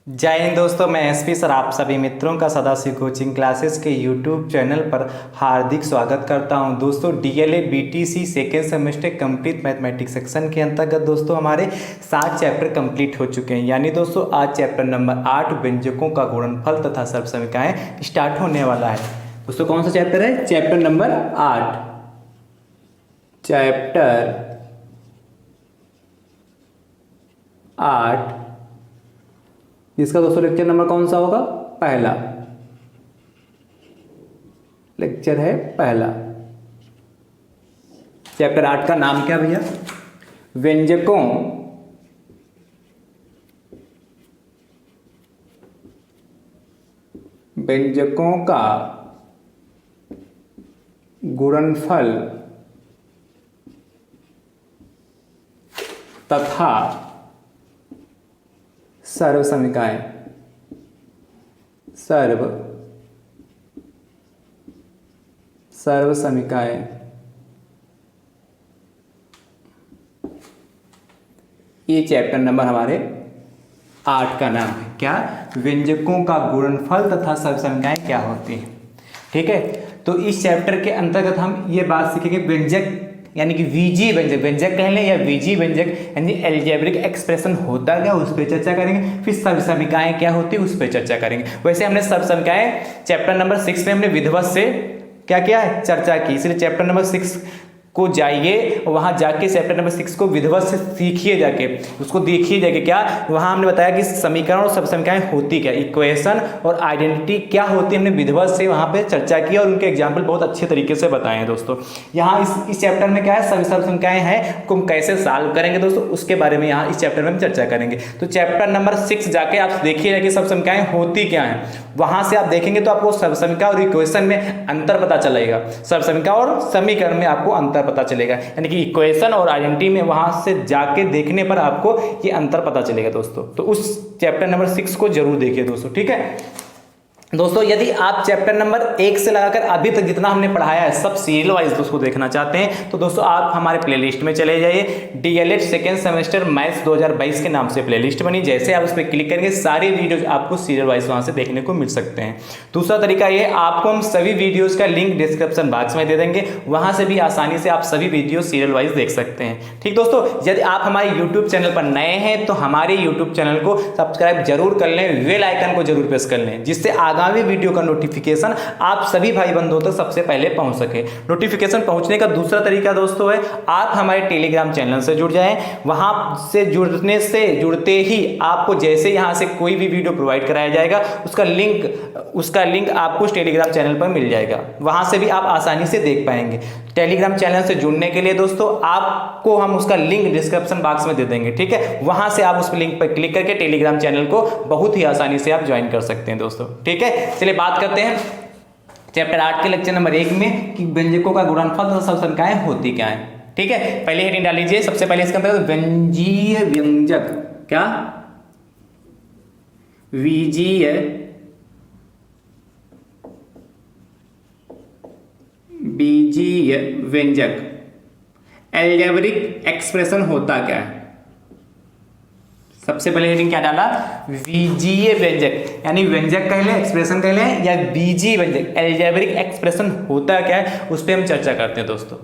जय हिंद दोस्तों, मैं एसपी सर आप सभी मित्रों का सदाशिव कोचिंग क्लासेस के यूट्यूब चैनल पर हार्दिक स्वागत करता हूं। दोस्तों DElEd BTC second semester complete mathematics section के अंतर्गत दोस्तों हमारे 7 चैप्टर कंप्लीट हो चुके हैं। यानी दोस्तों आज चैप्टर नंबर 8 व्यंजकों का गुणनफल तथा सर्वसमीकाएं स्टार्ट होने वाला है। दोस्तों कौन सा चैप्टर है? Chapter number 8। चैप्टर 8 इसका दोस्तों लेक्चर नंबर कौन सा होगा? पहला लेक्चर है पहला। चैप्टर 8 का नाम क्या भैया? व्यंजकों का गुणनफल तथा सर्वसमीकाएं। सर्वसमीकाएं ये चैप्टर नंबर हमारे 8 का नाम है। क्या? व्यंजकों का गुणनफल तथा सर्वसमीकाएं क्या होती हैं। ठीक है, तो इस चैप्टर के अंतर्गत हम ये बात सीखेंगे व्यंजक यानी कि वीजी व्यंजक कह लें या वीजी व्यंजक यानी अलजेब्रिक एक्सप्रेशन होता क्या, उस पर चर्चा करेंगे। फिर सर्वसमीकाएं क्या होती है उस पर चर्चा करेंगे। वैसे हमने सर्वसमीकाएं चैप्टर नंबर 6 में हमने विधिवत से क्या किया है? चर्चा की। इसलिए चैप्टर नंबर 6 को जाइए, वहां जाके चैप्टर नंबर 6 को विधिवत से सीखिए, जाके उसको देखिए जाके। क्या वहां हमने बताया कि समीकरण और सर्वसमीकाएं होती क्या, इक्वेशन और आइडेंटिटी क्या होती है, हमने विधिवत से वहां पे चर्चा की और उनके एग्जाम्पल बहुत अच्छे तरीके से बताए हैं दोस्तों। यहाँ इस चैप्टर में क्या है, सर्वसमीकाएं हैं, उनको हम कैसे सॉल्व करेंगे दोस्तों, उसके बारे में यहाँ इस चैप्टर में हम चर्चा करेंगे। तो चैप्टर नंबर 6 जाके आप देखिए कि सर्वसमीकाएं होती क्या है। वहां से आप देखेंगे तो आपको सर्वसमीका और इक्वेशन में अंतर पता चलेगा, सर्वसमीका और समीकरण में आपको अंतर पता चलेगा। यानी कि इक्वेशन और आइडेंटिटी में वहां से जाके देखने पर आपको ये अंतर पता चलेगा दोस्तों। तो उस चैप्टर नंबर 6 को जरूर देखिए दोस्तों। ठीक है दोस्तों, यदि आप चैप्टर नंबर 1 से लगाकर अभी तक जितना हमने पढ़ाया है सब सीरियल वाइज दोस्तों देखना चाहते हैं तो दोस्तों आप हमारे प्लेलिस्ट में चले जाइए। डीएलएड सेकेंड सेमेस्टर मैथ्स 2022 के नाम से प्लेलिस्ट बनी। जैसे आप उस पर क्लिक करेंगे सारे वीडियोज आपको सीरियल वाइज वहां से देखने को मिल सकते हैं। दूसरा तरीका ये, आपको हम सभी वीडियोज का लिंक डिस्क्रिप्शन बॉक्स में दे देंगे, वहां से भी आसानी से आप सभी वीडियो सीरियल वाइज देख सकते हैं। ठीक दोस्तों, यदि आप हमारे यूट्यूब चैनल पर नए हैं तो हमारे यूट्यूब चैनल को सब्सक्राइब जरूर कर लें, बेल आइकन को जरूर प्रेस कर लें, जिससे आगामी वीडियो का नोटिफिकेशन आप सभी भाई बंधुओं तक सबसे पहले पहुंच सके। नोटिफिकेशन पहुंचने का दूसरा तरीका दोस्तों है, आप हमारे टेलीग्राम चैनल से जुड़ जाएं। वहां से जुड़ते ही आपको जैसे यहां से कोई भी वीडियो प्रोवाइड कराया जाएगा उसका लिंक आपको उस टेलीग्राम चैनल पर मिल जाएगा। वहां से भी आप आसानी से देख पाएंगे। टेलीग्राम चैनल से जुड़ने के लिए दोस्तों आपको हम उसका लिंक डिस्क्रिप्शन बॉक्स में दे देंगे। ठीक है, वहां से आप उस लिंक पर क्लिक करके टेलीग्राम चैनल को बहुत ही आसानी से आप ज्वाइन कर सकते हैं दोस्तों। ठीक है, चलिए बात करते हैं चैप्टर 8 के लेक्चर नंबर 1 में कि व्यंजकों का गुणनफल तथा सर्वसमीकाएं होती क्या है। ठीक है, पहले हेडिंग डाल लीजिए। सबसे पहले इसका मतलब व्यंजीय व्यंजक। क्या? बीजीय व्यंजक अलजेब्रिक एक्सप्रेशन होता क्या है। सबसे पहले हेडिंग क्या डाला? बीजीय व्यंजक, यानी व्यंजक कह लें, एक्सप्रेशन कह लें या बीजीय व्यंजक अलजेब्रिक एक्सप्रेशन होता क्या है, उस पर हम चर्चा करते हैं दोस्तों।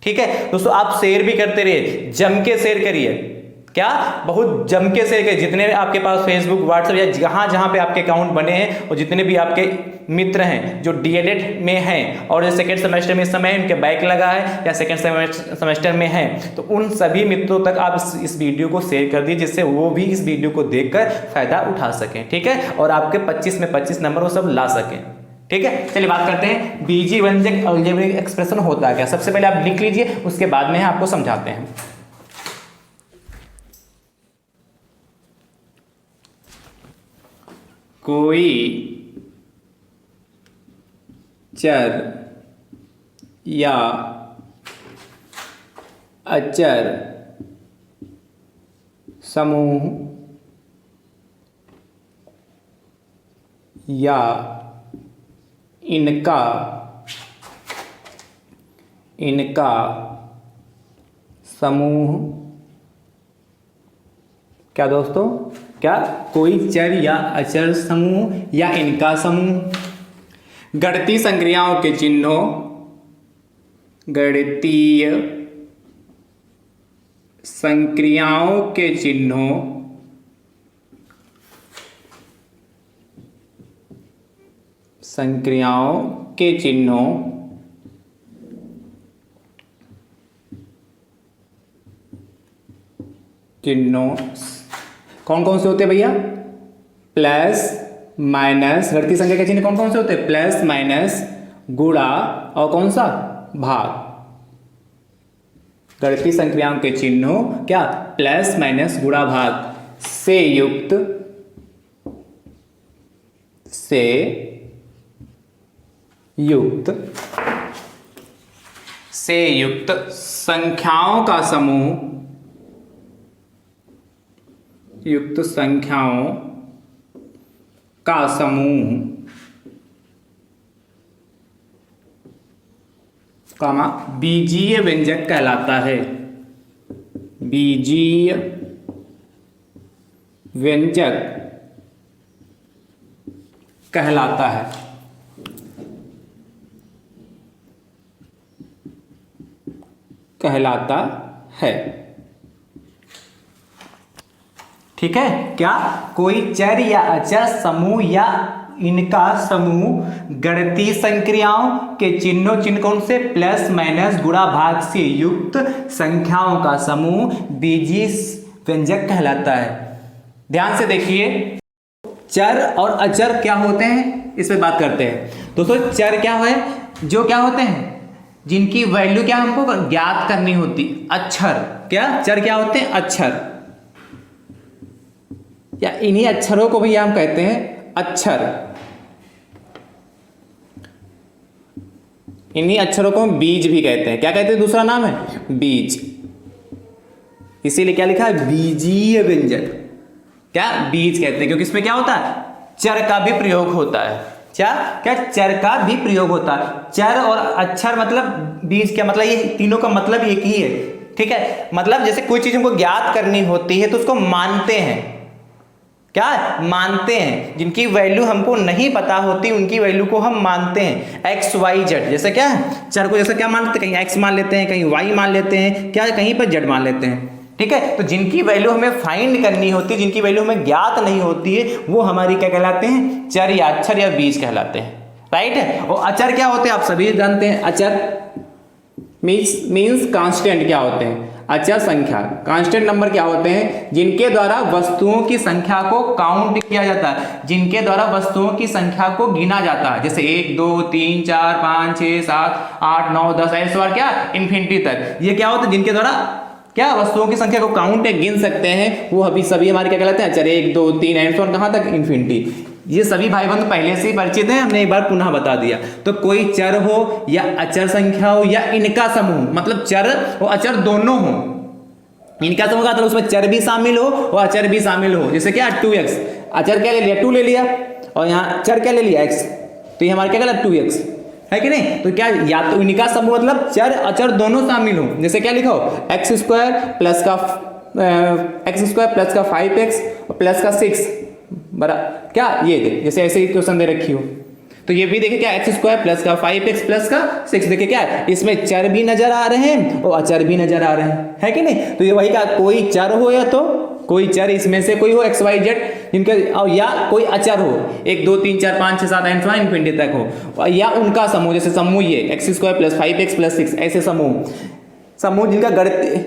ठीक है दोस्तों, आप शेयर भी करते रहिए, जम के शेयर करिए। क्या? बहुत जम के शेयर करिए। जितने आपके पास फेसबुक व्हाट्सएप या जहां जहां पे आपके अकाउंट बने हैं और जितने भी आपके मित्र हैं जो डीएलएड में हैं और जो सेकेंड सेमेस्टर में इस समय उनके बैक लगा है या सेकेंड सेमेस्टर में हैं, तो उन सभी मित्रों तक आप इस वीडियो को शेयर कर दीजिए, जिससे वो भी इस वीडियो को देखकर फायदा उठा सकें। ठीक है, और आपके 25 में 25 नंबर वो सब ला सकें। ठीक है, चलिए बात करते हैं बीजीय व्यंजक अलजेब्रिक एक्सप्रेशन होता क्या। सबसे पहले आप लिख लीजिए, उसके बाद में आपको समझाते हैं। कोई चर या अचर समूह या इनका समूह क्या दोस्तों क्या, कोई चर या अचर समूह या इनका समूह गणितीय संक्रियाओं के चिन्हों, गणितीय संक्रियाओं के चिन्हों कौन कौन से होते हैं भैया? प्लस माइनस, गणितीय संख्या के चिन्ह कौन कौन से होते हैं? प्लस माइनस, गुणा और कौन सा? भाग। गणितीय संक्रियाओं के चिन्हों क्या? प्लस माइनस गुणा भाग से युक्त संख्याओं का समूह, कामा बीजीय व्यंजक कहलाता है। बीजीय व्यंजक कहलाता है। ठीक है। क्या, कोई चर या अचर समूह या इनका समूह गणितीय संक्रियाओं के चिन्ह कौन से? प्लस माइनस गुणा भाग से युक्त संख्याओं का समूह बीजीय व्यंजक कहलाता है। ध्यान से देखिए, चर और अचर क्या होते हैं इस पे बात करते हैं। दोस्तों चर क्या है? जो क्या होते हैं, जिनकी वैल्यू क्या हमको ज्ञात करनी होती। अक्षर, क्या चर क्या होते हैं? अक्षर, या इन्हीं अक्षरों को भी हम कहते हैं अक्षर। इन्हीं अक्षरों को बीज भी कहते हैं। क्या कहते हैं? दूसरा नाम है बीज। इसीलिए क्या लिखा है? बीजीय व्यंजक। क्या, बीज कहते हैं क्योंकि इसमें क्या होता है? चर का भी प्रयोग होता है। क्या चर का भी प्रयोग होता है। चर और अक्षर मतलब बीज, क्या मतलब? ये तीनों का मतलब एक ही है। ठीक है, मतलब जैसे कोई चीज हमको ज्ञात करनी होती है तो उसको मानते हैं। क्या मानते हैं? जिनकी वैल्यू हमको नहीं पता होती उनकी वैल्यू को हम मानते हैं। एक्स वाई जेड, जैसे क्या है, चर को जैसे क्या मानते हैं? कहीं एक्स मान लेते हैं, कहीं वाई मान लेते हैं, क्या कहीं पर जेड मान लेते हैं। ठीक है, तो जिनकी वैल्यू हमें फाइंड करनी होती है, जिनकी वैल्यू हमें ज्ञात नहीं होती है, वो हमारी क्या कहलाते हैं? चर या अक्षर या बीज कहलाते हैं। राइट है। और अचर क्या होते हैं? आप सभी जानते हैं। अचर मीन्स कांस्टेंट। क्या होते हैं? अचर संख्या, कांस्टेंट नंबर क्या होते हैं? जिनके द्वारा वस्तुओं की संख्या को काउंट किया जाता है, जिनके द्वारा वस्तुओं की संख्या को गिना जाता है। जैसे 1 2 3 4 5 6 7 8 9 10 ऐसे बार क्या इन्फिनिटी तक। ये क्या होता है? जिनके द्वारा क्या वस्तुओं की संख्या को काउंट या गिन सकते हैं, वो अभी सभी हमारे क्या कहलाते हैं? अचर। 1 2 3 एंड सो ऑन, कहां तक? इन्फिनिटी। ये सभी भाई बंधु पहले से ही परिचित हैं, हमने एक बार पुनः बता दिया। तो कोई चर हो या अचर संख्या हो या इनका समूह, मतलब चर और अचर दोनों हो। इनका समूह का मतलब उसमें चर भी शामिल हो और अचर भी शामिल हो। जैसे क्या 2x, अचर क्या ले लिया? 2 ले लिया, और यहाँ चर क्या ले लिया? x, तो ये हमारे क्या कहला? 2x है कि नहीं? तो क्या, या तो इनका समूह मतलब चर अचर दोनों शामिल हो। जैसे क्या लिखा हो? x स्क्वायर प्लस का 5x प्लस का 6 बरा क्या, ये दे। जैसे ऐसे ही क्वेश्चन दे रखी हो तो ये भी देखिए क्या, एक्स स्क्वायर प्लस का 5x प्लस का 6। देखिए क्या इसमें चर भी नजर आ रहे हैं और अचर भी नजर आ रहे हैं, है कि नहीं? तो ये वही का कोई चर हो या तो कोई चर इसमें से कोई हो एक्स वाई जेड जिनके, या कोई अचर हो 1 2 3 4 5 6 7 8 9 इन्फिनिटी तक हो, या उनका समूह, जैसे समूह ये x square plus 5x plus 6 ऐसे समूह जिनका गणित,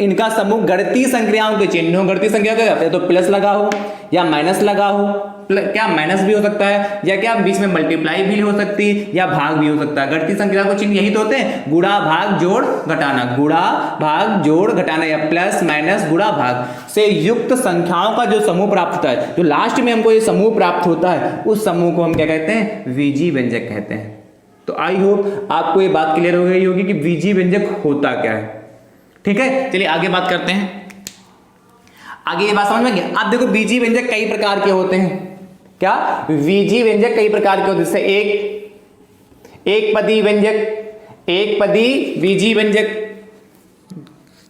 इनका समूह गणितीय संक्रियाओं के चिन्ह हो। गणितीय संख्या क्या करते हैं? तो प्लस लगा हो या माइनस लगा हो, क्या माइनस भी हो सकता है, या क्या बीच में मल्टीप्लाई भी हो सकती है, या भाग भी हो सकता है। गणितीय संख्या को चिन्ह यही तो होते हैं, गुणा भाग जोड़ घटाना, गुणा भाग जोड़ घटाना, या प्लस माइनस गुणा भाग से युक्त संख्याओं का जो समूह प्राप्त होता है, जो लास्ट में हमको ये समूह प्राप्त होता है, उस समूह को हम क्या कहते हैं? बीजीय व्यंजक कहते हैं। तो आई होप आपको ये बात क्लियर हो गई होगी कि बीजीय व्यंजक होता क्या है। ठीक है, चलिए आगे बात करते हैं। आगे ये बात समझ में गया? आप देखो बीजीय व्यंजक कई प्रकार के होते हैं। क्या बीजीय व्यंजक कई प्रकार के होते हैं? जैसे एक पदी व्यंजक, एक पदी बीजीय व्यंजक।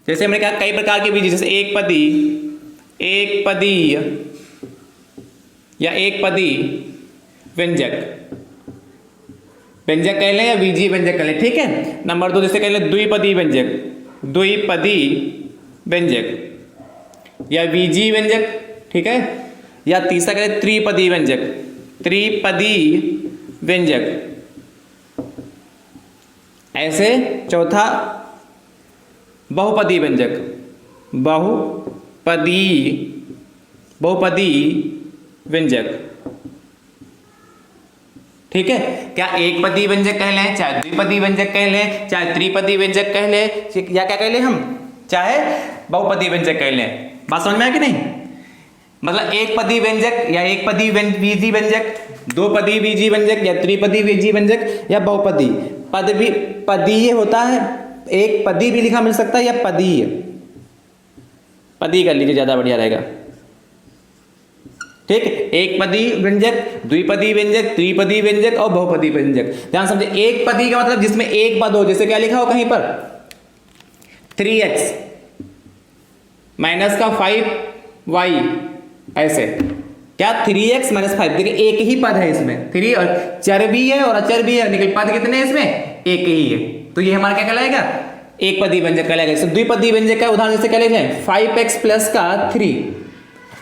जैसे हमने कहा कई प्रकार के बीजीय, जैसे एक पदी या एक पदी व्यंजक, व्यंजक कह लें या बीजीय व्यंजक कह लें, ठीक है। नंबर 2 जैसे कह लें द्विपदी व्यंजक, द्विपदी व्यंजक या बीजीय व्यंजक, ठीक है। या तीसरा कह लें त्रिपदी व्यंजक, त्रिपदी व्यंजक। ऐसे चौथा बहुपदी व्यंजक, बहुपदी व्यंजक, ठीक है। क्या एक पदी व्यंजक कह लें, चाहे द्विपदी व्यंजक कह लें, चाहे त्रिपदी व्यंजक कह लें, या क्या कह लें हम, चाहे बहुपदी व्यंजक कह लें। बात समझ में आया कि नहीं? मतलब एक पदी व्यंजक या एक पदी बीजी व्यंजक, दो पदी बीजी व्यंजक या त्रिपदी बीजी व्यंजक या बहुपदी। पद भी पदीय होता है, एक पदी भी लिखा मिल सकता है या पदीय, पदी कर लीजिए ज्यादा बढ़िया रहेगा, ठीक है। एक पदी व्यंजक, द्विपदी व्यंजक, त्रिपदी व्यंजक और बहुपदी व्यंजक। ध्यान समझे, एक पदी का मतलब जिसमें एक पद हो, जैसे क्या लिखा हो कहीं पर 3x माइनस का 5y, ऐसे क्या 3x माइनस 5। देखिए एक ही पद है इसमें, 3 और चर भी है और अचर भी है, लेकिन पद कितने हैं इसमें, एक ही है। तो ये हमारा क्या कहलाएगा, एक पदी व्यंजक कहलाएगा। जैसे द्विपदी व्यंजक का उदाहरण जैसे क्या लेंगे 5x प्लस का 3।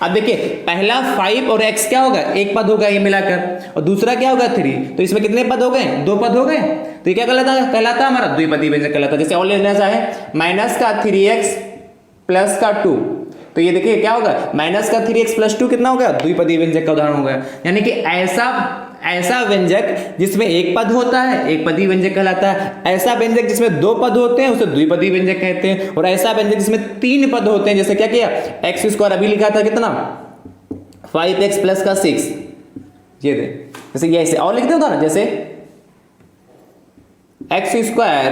अब देखिए पहला 5 और x क्या होगा, एक पद होगा ये मिलाकर, और दूसरा क्या होगा 3, तो इसमें कितने पद हो गए, दो पद हो गए। तो ये क्या कहलाता हमारा द्विपदी व्यंजक कहलाता है। जैसे और लेना चाहे माइनस का 3x प्लस का 2, तो ये देखिए क्या होगा, माइनस का 3x प्लस 2 कितना हो गया, द्विपदी व्यंजक का उदाहरण हो गया। यानी कि ऐसा व्यंजक जिसमें एक पद होता है एक पदी व्यंजक कहलाता है, ऐसा व्यंजक जिसमें दो पद होते हैं उसे द्विपदी व्यंजक कहते हैं, और ऐसा व्यंजक जिसमें तीन पद होते हैं, जैसे क्या किया एक्स स्क्वायर अभी लिखा था कितना 5x प्लस का 6, ये दे जैसे ये ऐसे और लिख दे उदाहरण, जैसे एक्स स्क्वायर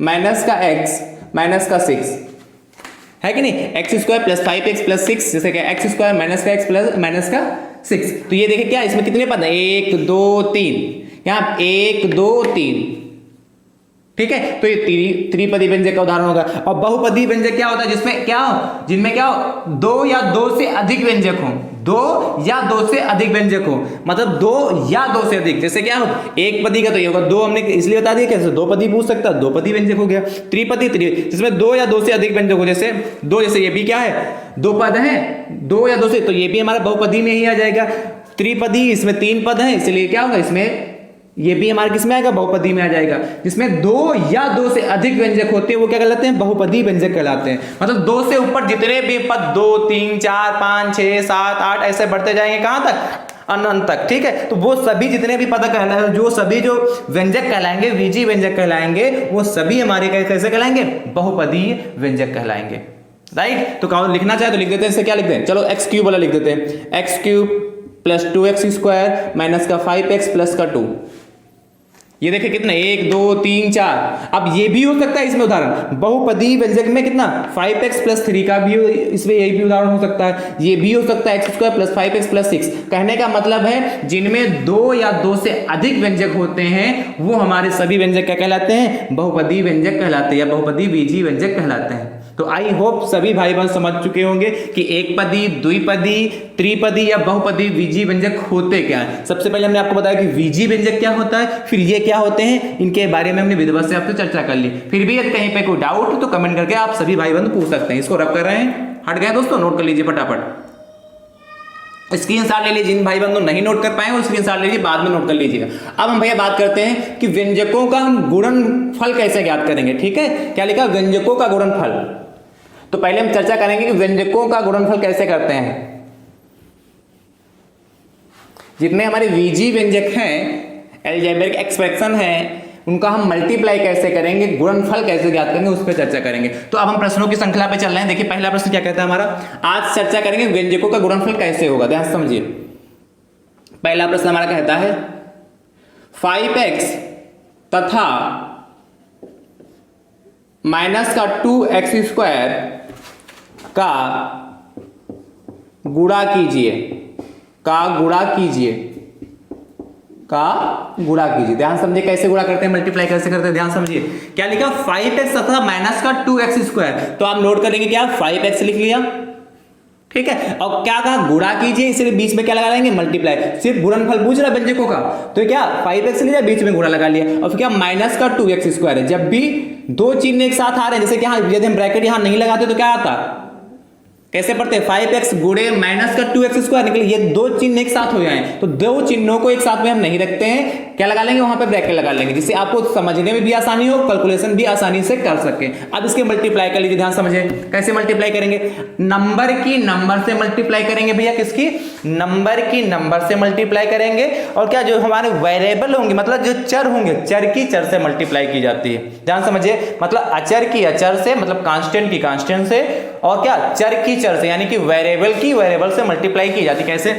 माइनस का x माइनस का 6 है कि नहीं, x square plus 5x plus 6, जैसे क्या एक्स स्क्वायर माइनस का x प्लस माइनस का 6। तो ये देखिए क्या इसमें कितने पद है, 1 2 3, यहां 1 2 3, ठीक है। तो ये त्रिपदी व्यंजक का उदाहरण होगा। और बहुपदी व्यंजक क्या होता है, जिसमें क्या हो, जिनमें क्या हो, दो या दो से अधिक व्यंजक हो, दो या दो से अधिक व्यंजक हो, मतलब दो या दो से अधिक। जैसे क्या हो, एक पदी का तो ये होगा दो, हमने इसलिए बता दिया कैसे, दो पदी पूछ सकता है, दो पदी व्यंजक हो गया। त्रिपदी जिसमें दो या दो से अधिक व्यंजक हो, जैसे दो, जैसे ये भी क्या है, दो पद है, दो या दो से, तो ये भी हमारा बहुपदी में ही आ जाएगा। त्रिपदी इसमें तीन पद है, इसलिए क्या होगा, इसमें ये भी हमारे किसमें आएगा, बहुपदी में आ जाएगा। जिसमें दो या दो से अधिक व्यंजक होते हैं वो क्या कहलाते हैं, बहुपदी व्यंजक कहलाते हैं। मतलब दो से ऊपर जितने भी पद 2 3 4 5 6 7 8 ऐसे बढ़ते जाएंगे, कहां तक, अनंत तक, ठीक है। तो वो सभी जितने भी पद कहलाएंगे, जो सभी जो व्यंजक कहलाएंगे, बीजी व्यंजक कहलाएंगे, वो सभी हमारे कैसे कहलाएंगे, बहुपदी व्यंजक कहलाएंगे, राइट। तो कहो लिखना चाहे तो लिख देते हैं, इससे क्या लिखते हैं, चलो एक्स क्यूब वाला लिख देते हैं, x cube plus 2x square minus का 5x प्लस का 2। ये देखिए कितना 1 2 3 4। अब ये भी हो सकता है इसमें उदाहरण, बहुपदी व्यंजक में कितना 5x प्लस 3 का भी इसमें यही भी उदाहरण हो सकता है। ये भी हो सकता है x square plus 5x plus 6। कहने का मतलब है जिनमें दो या दो से अधिक व्यंजक होते हैं वो हमारे सभी व्यंजक क्या कहलाते हैं, बहुपदी व्यंजक कहलाते हैं या बहुपदी बीजी व्यंजक कहलाते हैं। तो आई होप सभी भाई बहन समझ चुके होंगे कि एक पदी, द्विपदी, त्रिपदी या बहुपदी बीजी व्यंजक होते क्या हैं। सबसे पहले हमने आपको बताया कि बीजी व्यंजक क्या होता है, फिर ये क्या होते हैं, इनके बारे में हमने विधिवत से आपसे चर्चा कर ली। फिर भी यदि कहीं पे कोई डाउट हो तो कमेंट करके आप सभी भाई बहन पूछ सकते हैं। इसको रब कर रहे हैं, हट गए दोस्तों, नोट कर लीजिए फटाफट, स्क्रीनशॉट ले लीजिए। जिन भाई बंधु नहीं नोट कर पाए वो स्क्रीनशॉट ले लीजिए, बाद में नोट कर लीजिएगा। अब हम भैया बात करते हैं कि व्यंजकों का हम गुणनफल कैसे ज्ञात करेंगे, ठीक है। क्या लिखा, व्यंजकों का गुणनफल। तो पहले हम चर्चा करेंगे कि व्यंजकों का गुणनफल कैसे करते हैं। जितने हमारे बीजी व्यंजक हैं, अलजेब्रिक एक्सप्रेशन है, उनका हम मल्टीप्लाई कैसे करेंगे, गुणनफल कैसे ज्ञात करेंगे, उस पर चर्चा करेंगे। तो अब हम प्रश्नों की श्रृंखला पे चल रहे हैं। देखिए पहला प्रश्न क्या कहता है हमारा, आज चर्चा करेंगे व्यंजकों का गुणनफल कैसे होगा। ध्यान से समझिए, पहला प्रश्न हमारा कहता है 5x तथा माइनस का 2x स्क्वायर का गुणा कीजिए, का गुणा कीजिए, का गुणा कीजिए। ध्यान समझिए कैसे गुणा करते हैं, मल्टीप्लाई कैसे करते हैं, ध्यान समझिए। क्या लिखा, 5x तथा माइनस का 2x स्क्वायर। तो आप नोट करेंगे क्या, 5x लिख लिया ठीक है। और क्या कहा, गुणा कीजिए, इसलिए बीच में क्या लगा लेंगे, मल्टीप्लाई। सिर्फ गुणनफल पूछ रहा है व्यंजकों का, तो क्या 5x लिया, बीच में गुणा लगा लिया। और फिर क्या, माइनस का 2x स्क्वायर है। जब भी दो चिन्ह एक साथ आ रहे हैं, जैसे कि यहाँ यदि हम ब्रैकेट यहाँ नहीं लगाते तो क्या आता, कैसे पढ़ते हैं, 5x गुणे माइनस का 2x स्क्वायर निकले। ये दो चिन्ह एक साथ हो जाए, तो दो चिन्हों को एक साथ में हम नहीं रखते हैं, क्या लगा लेंगे, वहां पे ब्रैकेट लगा लेंगे, जिससे आपको समझने में भी आसानी हो, कैलकुलेशन भी आसानी से कर सके। अब इसके मल्टीप्लाई कर लीजिए, ध्यान समझे कैसे मल्टीप्लाई करेंगे। नंबर की नंबर से मल्टीप्लाई करेंगे भैया, किसकी, नंबर की नंबर से मल्टीप्लाई करेंगे। और क्या, जो हमारे वेरिएबल होंगे, मतलब जो चर होंगे, चर की चर से मल्टीप्लाई की जाती है। ध्यान समझिए, मतलब अचर की अचर से, मतलब कांस्टेंट की कांस्टेंट से, और क्या, चर की चर से, यानी कि वेरिएबल की वेरिएबल से मल्टीप्लाई की जाती है। कैसे,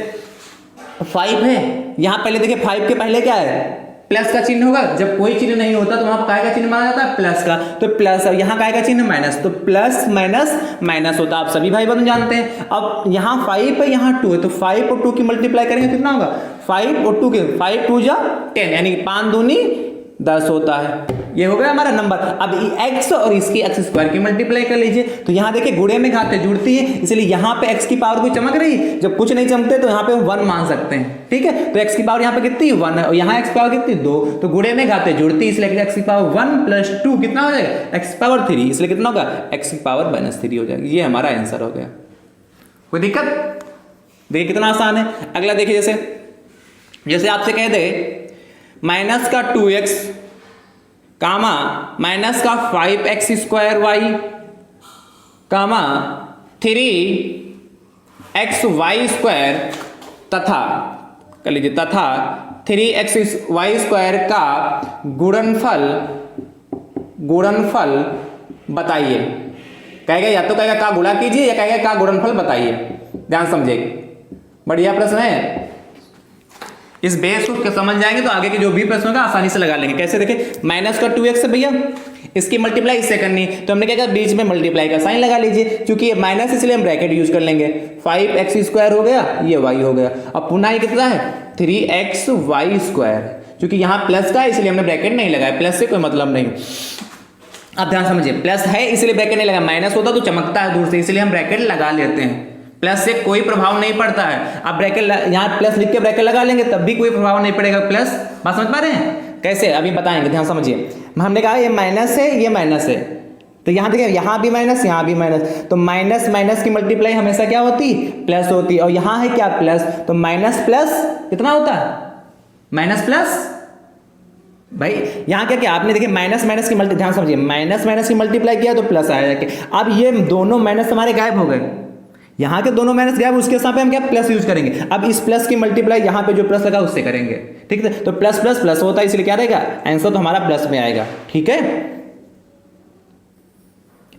5 है, यहां पहले देखिए 5 के पहले क्या है, प्लस का चिन्ह होगा। जब कोई चिन्ह नहीं होता तो वहां काय का चिन्ह माना जाता है, प्लस का। तो प्लस, और यहाँ काय का चिन्ह माइनस, तो प्लस माइनस माइनस होता है, आप सभी भाई बहन जानते हैं। अब यहाँ 5 है, यहाँ 2 है, तो 5 और 2 की मल्टीप्लाई करेंगे कितना होगा, 5 और 2 के 5 2 जा 10, यानी 5 दूनी 10 होता है। ये हो गया हमारा नंबर। अब x और इसकी x स्क्वायर की मल्टीप्लाई कर लीजिए, तो यहाँ देखिए गुणे में घाते जुड़ती है, इसलिए यहाँ पे x की पावर कोई चमक रही है। जब कुछ नहीं चमकते तो यहाँ पे 1 मान सकते हैं, ठीक है। तो x की पावर यहाँ पे कितनी 1 है, और यहाँ x की पावर कितनी 2, तो गुणे में घाते जुड़ती है, इसलिए x की पावर 1 प्लस 2 कितना हो जाएगा, x की पावर 3, इसलिए कितना होगा, x की पावर -3 हो जाएगा। ये हमारा आंसर हो गया। कोई दिक्कत, देखिए कितना आसान है। अगला देखिए, जैसे आपसे कह दे माइनस का 2x कामा माइनस का 5x स्क्वायर वाई कामा 3xy स्क्वायर तथा, कर लीजिए, तथा 3xy स्क्वायर का गुणनफल बताइए। कहेगा, या तो कहेगा का गुणा कीजिए, या कहेगा का गुणनफल बताइए। ध्यान समझिए, बढ़िया प्रश्न है। इस बेस को समझ जाएंगे तो आगे के जो भी प्रश्न होगा आसानी से लगा लेंगे। कैसे देखें, माइनस का 2x है भैया, इसकी मल्टीप्लाई इससे करनी है, तो हमने क्या कहा, बीच में मल्टीप्लाई का साइन लगा लीजिए, क्योंकि ये माइनस इसलिए हम ब्रैकेट यूज कर लेंगे। 5x स्क्वायर हो गया, ये y हो गया। अब पुनः ये कितना है, 3xy स्क्वायर, क्योंकि यहाँ प्लस का है इसलिए हमने ब्रैकेट नहीं लगाया, प्लस से कोई मतलब नहीं। अब ध्यान समझिए, प्लस है इसलिए ब्रैकेट नहीं लगा, माइनस होता तो चमकता है दूर से, इसलिए हम ब्रैकेट लगा लेते हैं। प्लस से कोई प्रभाव नहीं पड़ता है। अब ब्रैकेट यहाँ प्लस लिख के ब्रैकेट लगा लेंगे तब भी कोई प्रभाव नहीं पड़ेगा। प्लस, बात समझ पा रहे हैं कैसे, अभी बताएंगे, ध्यान समझिए। हमने कहा ये माइनस है, ये माइनस है, तो यहाँ देखिए, यहाँ भी माइनस, यहाँ भी माइनस, तो माइनस माइनस की मल्टीप्लाई हमेशा क्या होती, प्लस होती। और यहाँ है क्या, प्लस, तो माइनस प्लस कितना होता है, माइनस प्लस। भाई यहाँ क्या क्या आपने देखिए, माइनस माइनस की मल्टी, ध्यान समझिए, माइनस माइनस की मल्टीप्लाई किया तो प्लस आया जाके। अब ये दोनों माइनस हमारे गायब हो गए, यहाँ के दोनों माइनस गायब, उसके साथ हम क्या, प्लस यूज करेंगे। अब इस प्लस की मल्टीप्लाई यहाँ पे जो प्लस लगा उससे करेंगे, ठीक है। तो प्लस प्लस प्लस होता है, इसलिए क्या रहेगा, आंसर तो हमारा प्लस में आएगा, ठीक है।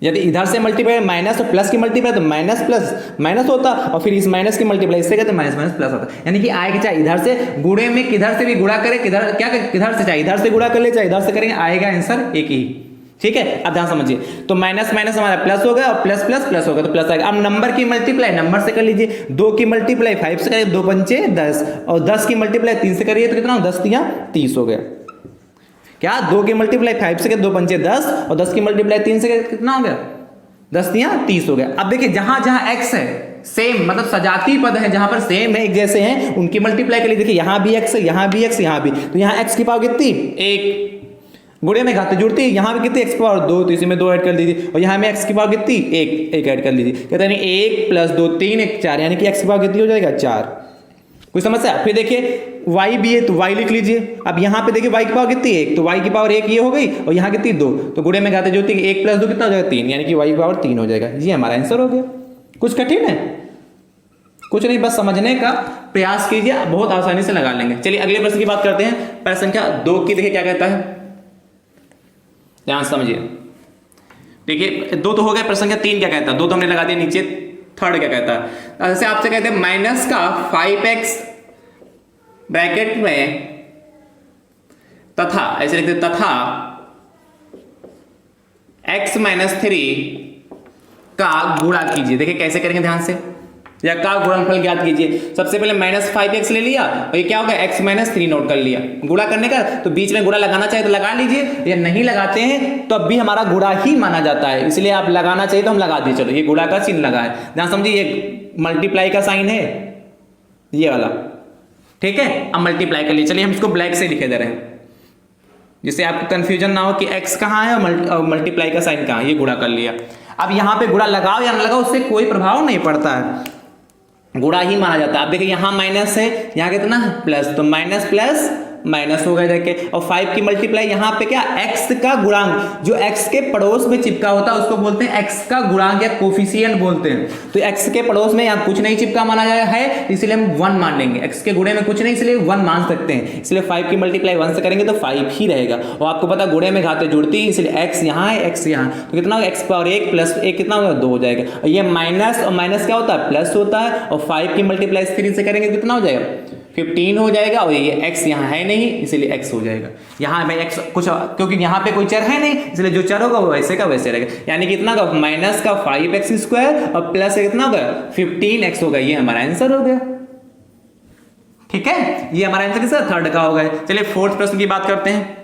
यदि इधर से मल्टीप्लाई माइनस और प्लस की मल्टीप्लाई तो माइनस प्लस माइनस होता, और फिर इस माइनस की मल्टीप्लाई इससे करते माइनस माइनस प्लस होता, यानी कि आएगा, चाहे इधर से गुणे में किधर से भी गुणा करे, किधर क्या किधर से, चाहे इधर से गुणा कर ले, चाहे इधर से करेंगे, आएगा आंसर एक ही, ठीक है। अब ध्यान समझिए, तो माइनस माइनस हमारा प्लस हो गया, और प्लस प्लस प्लस हो गया तो प्लस आएगा। अब नंबर की मल्टीप्लाई नंबर से कर लीजिए, 2 की मल्टीप्लाई 5 से करिए, 2 पंचे 10, और 10 की मल्टीप्लाई 3 से करिए तो कितना, 10 तिया 30 हो गया। क्या, 2 की मल्टीप्लाई 5 से करिए, 2 पंचे 10, और 10 की मल्टीप्लाई 3 से करिए कितना हो गया, 10 तिया 30 हो गया। अब देखिए, जहां जहां x है सेम, मतलब सजाती पद है, जहां पर सेम है, एक जैसे हैं, उनकी मल्टीप्लाई कर लीजिए। देखिए यहां भी x है, यहां भी x, यहां भी, तो यहां x की पावर कितनी, 1, गुणे में घाते जुड़ती है, यहाँ भी कितनी, x की पावर 2, तो इसी में 2 ऐड कर दीजिए, और यहाँ में x की पावर कितनी, 1 ऐड कर लीजिए। कहते हैं 1 + 2 3 1 4, यानी कि x की पावर कितनी हो जाएगा, 4। कोई समस्या। फिर देखिए y भी है तो y लिख लीजिए। अब यहाँ पे देखिए y की पावर कितनी, 1, तो y की पावर 1 ये हो गई, और यहाँ कितनी 2, तो गुणे में घाते जुड़ती है, 1 + 2 कितना हो जाएगा, 3, यानी कि y की पावर 3 हो जाएगा। ये हमारा आंसर हो गया। कुछ कठिन है, कुछ नहीं, बस समझने का प्रयास कीजिए, बहुत आसानी से लगा लेंगे। चलिए अगले प्रश्न की बात करते हैं। प्रश्न संख्या 2 की देखिए क्या कहता है, ध्यान समझिए। देखिए 2 तो हो गया, प्रश्न संख्या 3 क्या कहता है, 2 तो हमने लगा दिया नीचे, थर्ड क्या कहता है। जैसे आपसे कहते हैं माइनस का 5x ब्रैकेट में तथा, ऐसे लिखते तथा x - 3 का गुणा कीजिए। देखिए कैसे करेंगे, ध्यान से या का गुणनफल ज्ञात कीजिए। सबसे पहले -5x ले लिया और ये क्या होगा x - 3 नोट कर लिया। गुणा करने का तो बीच में गुणा लगाना चाहिए तो लगा लीजिए, या नहीं लगाते हैं तो अब भी हमारा गुणा ही माना जाता है, इसलिए आप लगाना चाहिए तो हम लगा दिए। चलो ये गुणा का चिन्ह लगा है, ध्यान समझिए, ये मल्टीप्लाई का साइन है ये वाला, ठीक है। अब मल्टीप्लाई कर लिए, चलिए हम इसको ब्लैक से लिखे दे रहे हैं जिससे आपको कंफ्यूजन ना हो कि x कहाँ है और मल्टीप्लाई का साइन कहाँ है। ये गुणा कर लिया। अब यहाँ पे गुणा लगाओ या ना लगाओ उससे कोई प्रभाव नहीं पड़ता है, गुणा ही माना जाता है। अब देखिए यहाँ माइनस है, यहाँ कितना है प्लस, तो माइनस प्लस माइनस हो गया जाके, और 5 की मल्टीप्लाई यहाँ पे क्या x का गुणांक, जो x के पड़ोस में चिपका होता है उसको बोलते हैं x का गुणांक या कोफिशिएंट बोलते हैं। तो x के पड़ोस में यहाँ कुछ नहीं चिपका माना जाए है, इसलिए हम 1 मान लेंगे। x के गुणे में कुछ नहीं इसलिए 1 मान सकते हैं, इसलिए 5 की मल्टीप्लाई 1 से करेंगे तो 5 ही रहेगा। और आपको पता गुणे में घाते जुड़ती है, इसलिए x यहाँ है x यहाँ, तो कितना होगा x पावर 1 प्लस 1 कितना होगा 2 हो जाएगा। और ये माइनस और माइनस क्या होता है प्लस होता है, और 5 की मल्टीप्लाई 3 से करेंगे कितना हो जाएगा 15 हो जाएगा। और ये x यहाँ है नहीं इसलिए x हो जाएगा। यहाँ भाई x कुछ, क्योंकि यहाँ पे कोई चर है नहीं इसलिए जो चर होगा वो वैसे का वैसे रहेगा, यानी कितना का माइनस का 5x² और प्लस कितना होगा 15x होगा। ये हमारा आंसर हो गया, ठीक है। ये हमारा आंसर किसका, थर्ड का होगा। चलिए फोर्थ प्रश्न की बात करते हैं,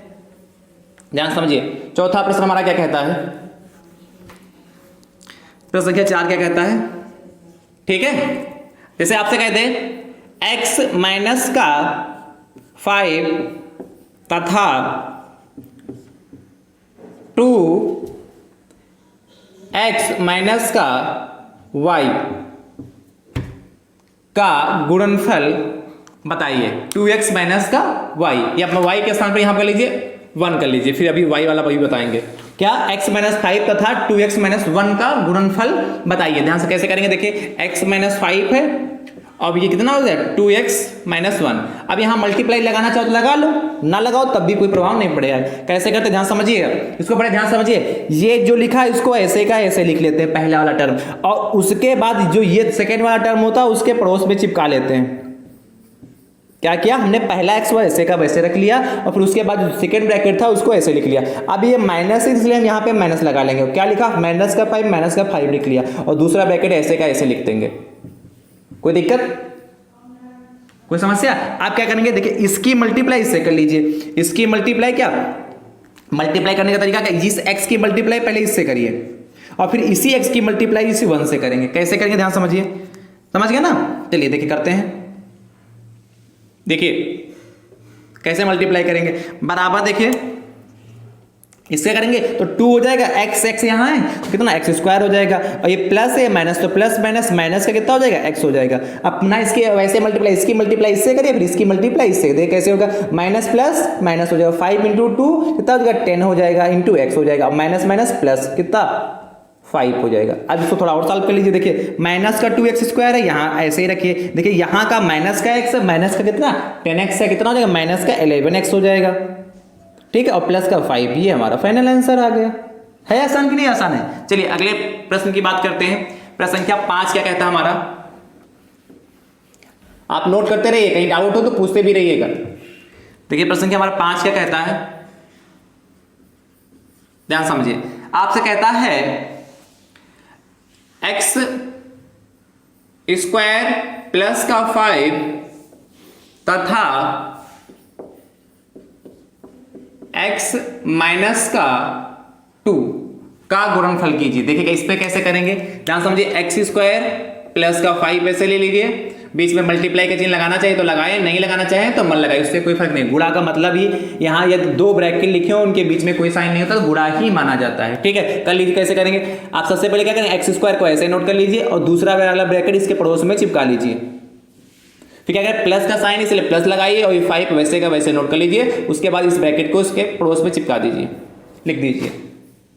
ध्यान समझिए। चौथा प्रश्न हमारा क्या कहता है, प्रश्न संख्या 4 क्या कहता है, ठीक है। जैसे आपसे कहते हैं x माइनस का 5 तथा 2x माइनस का y का गुणनफल बताइए। 2x माइनस का y, ये अपना y के स्थान पर यहां कर लीजिए 1 कर लीजिए, फिर अभी y वाला वही बताएंगे। क्या x - 5 तथा 2x - 1 का गुणनफल बताइए। ध्यान से कैसे करेंगे, देखिए x - 5 है, अब ये कितना हो जाए 2x - 1। अब यहाँ मल्टीप्लाई लगाना चाहो तो लगा लो, ना लगाओ तब भी कोई प्रभाव नहीं पड़ेगा। कैसे करते ध्यान समझिएगा, इसको बड़े ध्यान समझिए। ये जो लिखा है इसको ऐसे का ऐसे लिख लेते हैं पहला वाला टर्म, और उसके बाद जो ये सेकेंड वाला टर्म होता है उसके पड़ोस में चिपका लेते हैं। क्या किया हमने, पहला x ऐसे का वैसे रख लिया और फिर उसके बाद जो सेकेंड ब्रैकेट था उसको ऐसे लिख लिया। अब ये माइनस है इसलिए हम यहाँ पे माइनस लगा लेंगे। क्या लिखा, -5 लिख लिया, और दूसरा ब्रैकेट ऐसे का ऐसे लिख देंगे। कोई दिक्कत, कोई समस्या। आप क्या करेंगे, देखिए इसकी मल्टीप्लाई इससे कर लीजिए। इसकी मल्टीप्लाई क्या, मल्टीप्लाई करने का तरीका क्या, इस x की मल्टीप्लाई पहले इससे करिए और फिर इसी x की मल्टीप्लाई इसी 1 से करेंगे। कैसे करेंगे ध्यान समझिए, समझ गए ना। चलिए देखिए करते हैं, देखिए कैसे मल्टीप्लाई करेंगे। बराबर देखिए इससे करेंगे तो 2 हो जाएगा, x यहाँ है तो कितना x² हो जाएगा, और ये प्लस है माइनस तो प्लस माइनस का कितना हो जाएगा x हो जाएगा। अपना इसके वैसे मल्टीप्लाई, इसकी मल्टीप्लाई इससे करिए फिर इसकी मल्टीप्लाई इससे, देखिए कैसे होगा, माइनस प्लस माइनस हो जाएगा, 5 × 2 कितना हो जाएगा 10 हो जाएगा, इंटू x हो जाएगा, माइनस माइनस प्लस कितना 5 हो जाएगा। अब इसको थोड़ा और सॉल्व कर लीजिए। देखिए माइनस का 2x² है, यहाँ ऐसे ही रखिए। देखिए यहाँ का माइनस का x है, माइनस का कितना 10x है, कितना हो जाएगा माइनस का 11x हो जाएगा, ठीक है, और प्लस का 5। ये हमारा फाइनल आंसर आ गया। है आसान कि नहीं आसान है। चलिए अगले प्रश्न की बात करते हैं। प्रश्न संख्या 5 क्या कहता है हमारा, आप नोट करते रहिए, कहीं डाउट हो तो पूछते भी रहिएगा। देखिए प्रश्न संख्या हमारा 5 क्या कहता है, ध्यान समझिए। आपसे कहता है x² प्लस का 5 तथा x माइनस का 2 का गुणनफल कीजिए। देखिए इस पे कैसे करेंगे, ध्यान समझिए। x² प्लस का 5 ऐसे ले लीजिए, बीच में मल्टीप्लाई का चिन्ह लगाना चाहिए तो लगाए, नहीं लगाना चाहे तो मन लगाए, उससे कोई फर्क नहीं। गुणा का मतलब ही यहाँ यदि 2 ब्रैकेट लिखे हो उनके बीच में कोई साइन नहीं होता तो गुणा ही माना जाता है, ठीक है। कर लीजिए कैसे करेंगे, आप सबसे पहले क्या करेंगे, x² को ऐसे नोट कर लीजिए और दूसरा वाला ब्रैकेट इसके पड़ोस में चिपका लीजिए। फिर क्या करें, प्लस का साइन इसलिए प्लस लगाइए और ये 5 वैसे का वैसे नोट कर लीजिए। उसके बाद इस ब्रैकेट को उसके पड़ोस में चिपका दीजिए, लिख दीजिए,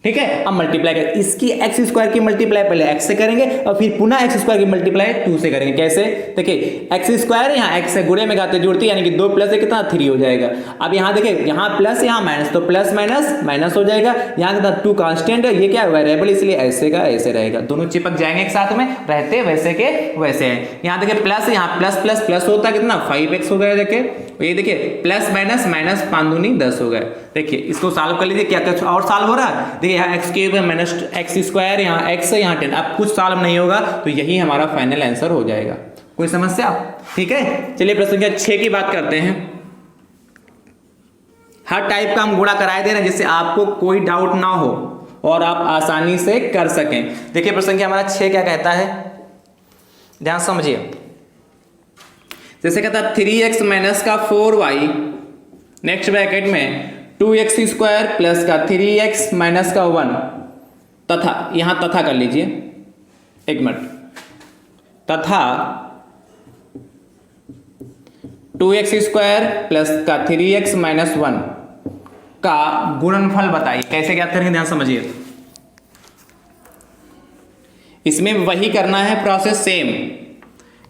ठीक है। अब मल्टीप्लाई करें, इसकी x² की मल्टीप्लाई पहले x से करेंगे और फिर पुनः x² की मल्टीप्लाई 2 से करेंगे। कैसे, देखिए x² यहाँ x से गुणे में घाते जुड़ती है, यानी कि 2 प्लस कितना 3 हो जाएगा। अब यहाँ देखिए यहाँ प्लस यहाँ माइनस तो प्लस माइनस माइनस हो जाएगा। यहाँ कितना 2 कांस्टेंट है, ये क्या है वेरिएबल, इसलिए ऐसे का ऐसे रहेगा, दोनों चिपक जाएंगे एक साथ में, रहते वैसे के वैसे हैं। यहाँ देखिए प्लस, यहाँ प्लस प्लस प्लस होता है कितना 5x हो गया, देखिए ये देखिए प्लस माइनस माइनस 5 दूनी 10 हो गए। देखिए इसको सॉल्व कर लीजिए, क्या कुछ और सॉल्व हो रहा है? देखिए यहाँ एक्स क्यूब है माइनस एक्स स्क्वायर, यहाँ एक्स है, यहाँ 10। अब कुछ सॉल्व नहीं होगा तो यही हमारा फाइनल आंसर हो जाएगा। कोई समस्या? ठीक है, चलिए प्रश्न संख्या 6 की बात करते हैं। हर टाइप का हम गुणा कराए दे रहे हैं जिससे आपको कोई डाउट ना हो और आप आसानी से कर सकें। देखिए प्रश्न संख्या हमारा 6 क्या कहता है, ध्यान समझिए। जैसे कहता है 3x माइनस का 4y, नेक्स्ट ब्रैकेट में 2x स्क्वायर प्लस का 3x माइनस का 1, तथा यहां तथा कर लीजिए, एक मिनट, तथा 2x स्क्वायर प्लस का 3x माइनस 1 का गुणनफल बताइए। कैसे ज्ञात करेंगे, ध्यान समझिए। इसमें वही करना है प्रोसेस सेम।